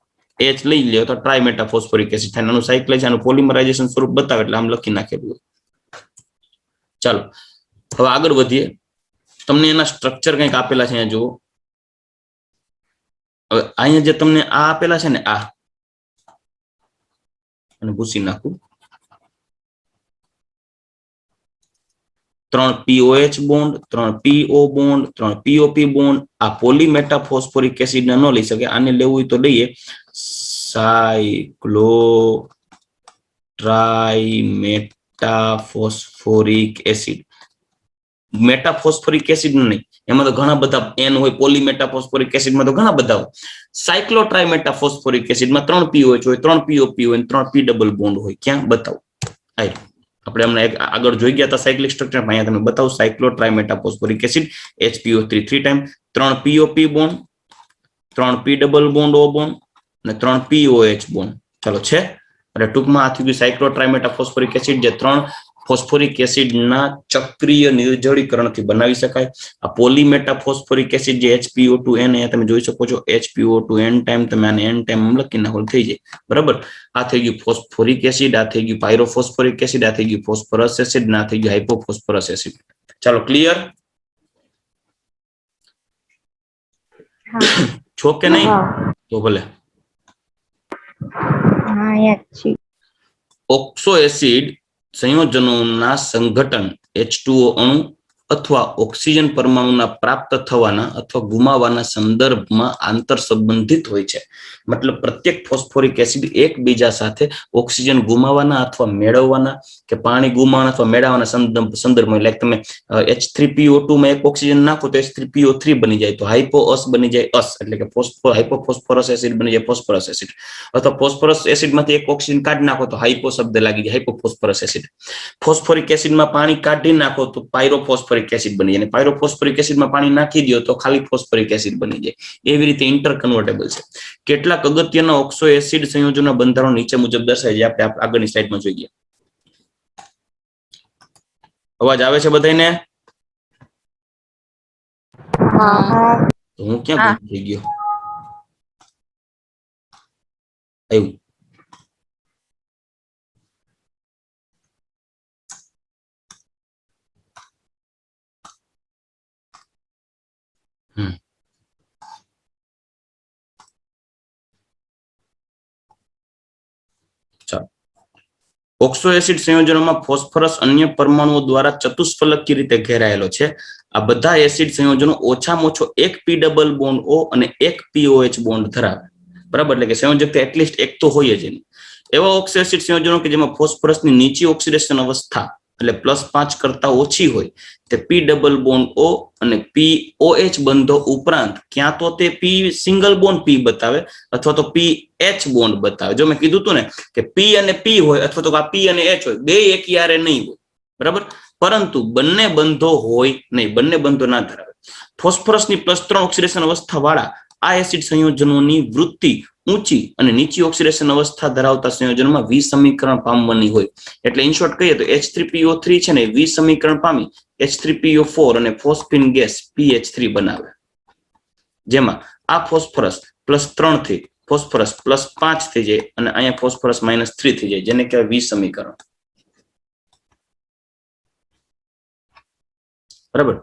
H લઈ લ્યો તો ટ્રાયમેટાફોસ્ફોરિક એસિડ થાય. આનું સાયક્લાઇઝ આનું પોલિમરાઇઝેશન સ્વરૂપ બતાવે એટલે આમ લખી નાખેલું. ચાલો હવે આગળ વધીએ. તમને એના સ્ટ્રક્ચર કંઈક આપેલા છે અહીંયા જુઓ. હવે અહીંયા જે તમને આ આપેલા છે ને આ અને ભૂસી નાખું 3 POH bond 3 PO bond 3 POP bond આ પોલીમેટાફોસ્ફોરિક એસિડ ન લઈ શકે. આને લેવું હોય તો લઈએ સાયક્લોટ્રાયમેટાફોસ્ફોરિક એસિડ મેટાફોસ્ફોરિક એસિડ નહીં, એમાં તો ઘણા બધા એન હોય, પોલીમેટાફોસ્ફોરિક એસિડમાં તો ઘણા બધા હોય. સાયક્લોટ્રાયમેટાફોસ્ફોરિક એસિડમાં 3 POH હોય, 3 POP હોય, 3 P ડબલ બોન્ડ હોય. ક્યાં બતાવો? આપણે હમણાં આગળ જોઈ ગયા હતા સાયક્લિક સ્ટ્રક્ચર, અહીંયા તમે બતાવો cyclotrimetaphosphoric acid HPO3 3 time, 3 POP bond, 3 P double bond O bond અને 3 POH બોન્ડ. ચાલો છે. એટલે ટૂંકમાં આ થઈ ગયું સાયક્લોટ્રાયમેટાફોસ્ફોરિક એસિડ, જે 3 ફોસ્ફોરિક એસિડના ચક્રીય નિર્જળીકરણથી બનાવી શકાય. આ પોલીમેટાફોસ્ફોરિક એસિડ જે HPO2N, અહીંયા તમે જોઈ શકો છો HPO2N ટાઈમ, તમે આને N ટાઈમ લખી નાખો થઈ જાય. બરાબર. આ થઈ ગયું ફોસ્ફોરિક એસિડ, આ થઈ ગયું પાયરોફોસ્ફોરિક એસિડ, આ થઈ ગયું ફોસ્ફરસ એસિડ, આ થઈ ગયું હાઇપોફોસ્ફરસ એસિડ. ચાલો ક્લિયર છો કે નહીં? તો ભલે. ઓક્સો એસિડ સંયોજનોના સંઘટન H2O અણુ અથવા ઓક્સિજન પરમાણુના પ્રાપ્ત થવાના અથવા ગુમાવવાના સંદર્ભમાં આંતર સંબંધિત હોય છે. મતલબ પ્રત્યેક ફોસ્ફોરિક એસિડ એકબીજા સાથે ઓક્સિજન ગુમાવવાના અથવા મેળવવાના કે પાણી ગુમાવવાના અથવા મેળવવાના સંદર્ભમાં, લાઈક તમે H3PO2 માં એક ઓક્સિજન નાખો તો H3PO3 બની જાય, તો હાઇપોઅસ બની જાય અસ, એટલે કે હાઇપોફોસ્ફરસ એસિડ બની જાય ફોસ્ફરસ એસિડ. અથવા ફોસ્ફરસ એસિડમાંથી એક ઓક્સિજન કાઢી નાખો તો હાઇપો શબ્દ લાગી જાય હાઇપોફોસ્ફરસ એસિડ. ફોસ્ફોરિક એસિડમાં પાણી કાઢી નાખો તો પાયરોફોસ્ફોરિક એસિડ બની જાય, અને પાયરોફોસ્ફોરિક એસિડમાં પાણી નાખી દો તો ખાલી ફોસ્ફોરિક એસિડ બની જાય. એવી રીતે ઇન્ટર કન્વર્ટેબલ છે. કેટલાક અગત્યના ઓક્સો એસિડ સંયોજનોના બંધારણ નીચે મુજબ દર્શાવે છે, આપણે આગળની સ્લાઇડમાં જોઈએ. અવાજ આવે છે બધાને? તો હું ક્યાં થઈ ગયો? આવ્યું. ઓક્સો એસિડ સંયોજનોમાં ફોસ્ફરસ અન્ય પરમાણુઓ દ્વારા ચતુષ્ફલકી રીતે ઘેરાયેલો છે. આ બધા એસિડ સંયોજનો ઓછામાં ઓછો એક P ડબલ બોન્ડ O અને એક POH બોન્ડ ધરાવે. બરાબર, એટલે કે સંયોજકતા એટલીસ્ટ એક તો હોય જ. એવા ઓક્સો એસિડ સંયોજનો કે જેમાં ફોસ્ફરસની નીચી ઓક્સિડેશન અવસ્થા એટલે +5 કરતા ઓછી હોય તે P ડબલ બોન્ડ O અને POH બંધો ઉપરાંત ક્યાં તો તે P સિંગલ બોન્ડ P બતાવે અથવા તો PH બોન્ડ બતાવે. જો મેં કીધું હતું ને કે P અને P હોય અથવા તો આ P અને H હોય, બે એકયારે નહીં હોય. બરાબર, પરંતુ બંને બંધો હોય નહીં, બંને બંધો ના ધરાવે. ફોસ્ફરસની +3 ઓક્સિડેશન અવસ્થા વાળા આ એસિડ સંયોજનોની વૃત્તિ ઊંચી અને નીચી ઓક્સિડેશન અવસ્થા ધરાવતા સંયોજનમાં વિસમીકરણ પામવાની હોય. એટલે ઇન શોર્ટ કહીએ તો H3PO3 છે ને વિસમીકરણ પામી H3PO4 અને ફોસ્ફિન ગેસ PH3 બનાવે, જેમાં આ ફોસ્ફરસ +3 થી ફોસ્ફરસ +5 થઈ જાય અને અહીંયા ફોસ્ફરસ -3 થઈ જાય, જેને કહેવાય વિસમીકરણ. બરાબર.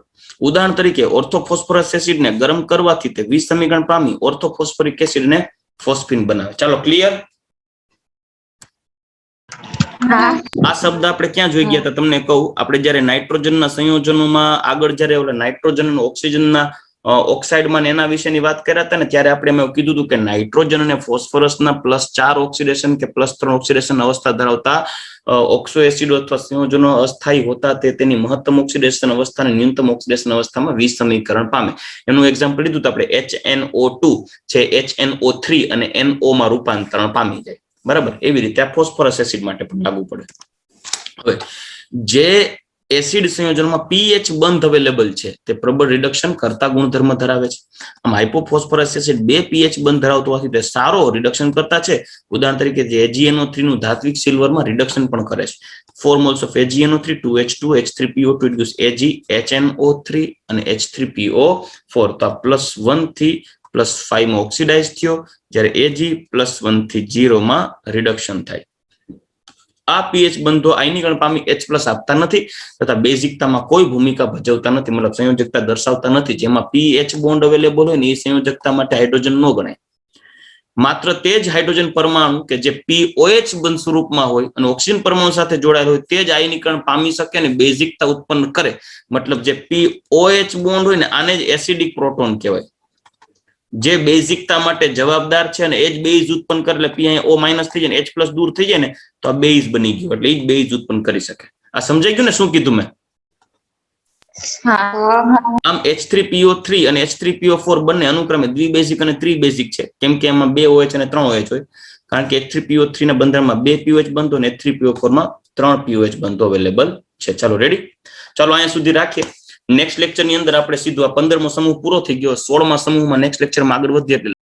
ઉદાહરણ તરીકે ઓર્થોફોસ્ફરસ એસિડને ગરમ કરવાથી તે વિસમીકરણ પામી ઓર્થોફોસ્ફોરિક એસિડને ફોસ્ફિન બનાવે. ચાલો ક્લિયર? આ શબ્દ આપણે ક્યાં જોઈ ગયા હતા તમને કહું. આપણે જયારે નાઇટ્રોજનના સંયોજનોમાં આગળ જયારે નાઇટ્રોજન અને ઓક્સિજનના ઓક્સાઇડમાં એના વિશેની વાત કર્યા હતા ને, ત્યારે આપણે એમ કીધું હતું કે નાઇટ્રોજન અને ફોસ્ફરસના +4 ઓક્સિડેશન કે +3 ઓક્સિડેશન અવસ્થા ધરાવતા ઓક્સો એસિડો અથવા સંયોજનો અસ્થાયી હોતા તે તેની મહત્તમ ઓક્સિડેશન અવસ્થા અને ન્યૂનતમ ઓક્સિડેશન અવસ્થામાં વિસમીકરણ પામે. એનું એક્ઝામ્પલ લીધું તો આપણે HNO2 છે HNO3 અને NO માં રૂપાંતરણ પામી જાય. બરાબર, એવી રીતે આ ફોસ્ફરસ એસિડ માટે પણ લાગુ પડે. હવે જે એસિડ સંયોજનમાં pH બંધ અવેલેબલ છે તે પ્રબળ રિડક્શન કરતા ગુણધર્મ ધરાવે છે. આમ હાઇપોફોસ્ફરસ એસિડ 2 pH બંધ ધરાવતો હોવાથી તે સારો રિડક્શન કરતા છે. ઉદાહરણ તરીકે AgNO3 નું ધાત્વિક સિલ્વરમાં રિડક્શન પણ કરે છે. 4 moles of AgNO3 2H2 H3PO2 it gives Ag HNO3 અને H3PO4. તો આ +1 થી +5 માં ઓક્સિડાઇઝ થયો, જ્યારે Ag +1 થી 0 માં રિડક્શન થાય. આ pH બંધો આયનીકરણ પામી H+ આપતા નથી તથા બેઝિકતામાં કોઈ ભૂમિકા ભજવતા નથી, મતલબ સંયોજકતા દર્શાવતા નથી. જેમાં pH બોન્ડ અવેલેબલ હોય ને એ સંયોજકતા માટે હાઇડ્રોજન ન ગણાય. માત્ર તે જ હાઇડ્રોજન પરમાણુ કે જે POH બંધ સ્વરૂપમાં હોય અને ઓક્સિજન પરમાણુ સાથે જોડાયેલ હોય તે જ આયનીકરણ પામી શકે અને બેઝિકતા ઉત્પન્ન કરે. મતલબ જે POH બોન્ડ હોય ને આને જ એસિડિક પ્રોટોન કહેવાય, જે બેઝિકતા માટે જવાબદાર છે અને એ જ બેઝ ઉત્પન્ન કરે. એટલે P અહીંયા O- થઈ જાય ને H+ દૂર થઈ જાય ને તો આ બેઝ બની ગયું, એટલે એ જ બેઝ ઉત્પન્ન કરી શકે. આ સમજાઈ ગયું ને શું કીધું મેં? આમ H3PO3 અને H3PO4 બંને અનુક્રમે દ્વિબેઝિક અને ત્રિબેઝિક છે, કેમ કે એમાં 2 OH અને 3 OH હોય, કારણ કે H3PO3 ના બંધારણમાં 2 POH બનતો અને H3PO4 માં 3 POH બનતો અવેલેબલ છે. ચાલો રેડી, ચાલો અહીંયા સુધી રાખીએ. નેક્સ્ટ લેક્ચર ની અંદર આપણે સીધું આ 15મો સમૂહ પૂરો થઈ ગયો, 16મા સમૂહમાં નેક્સ્ટ લેક્ચરમાં આગળ વધીએ.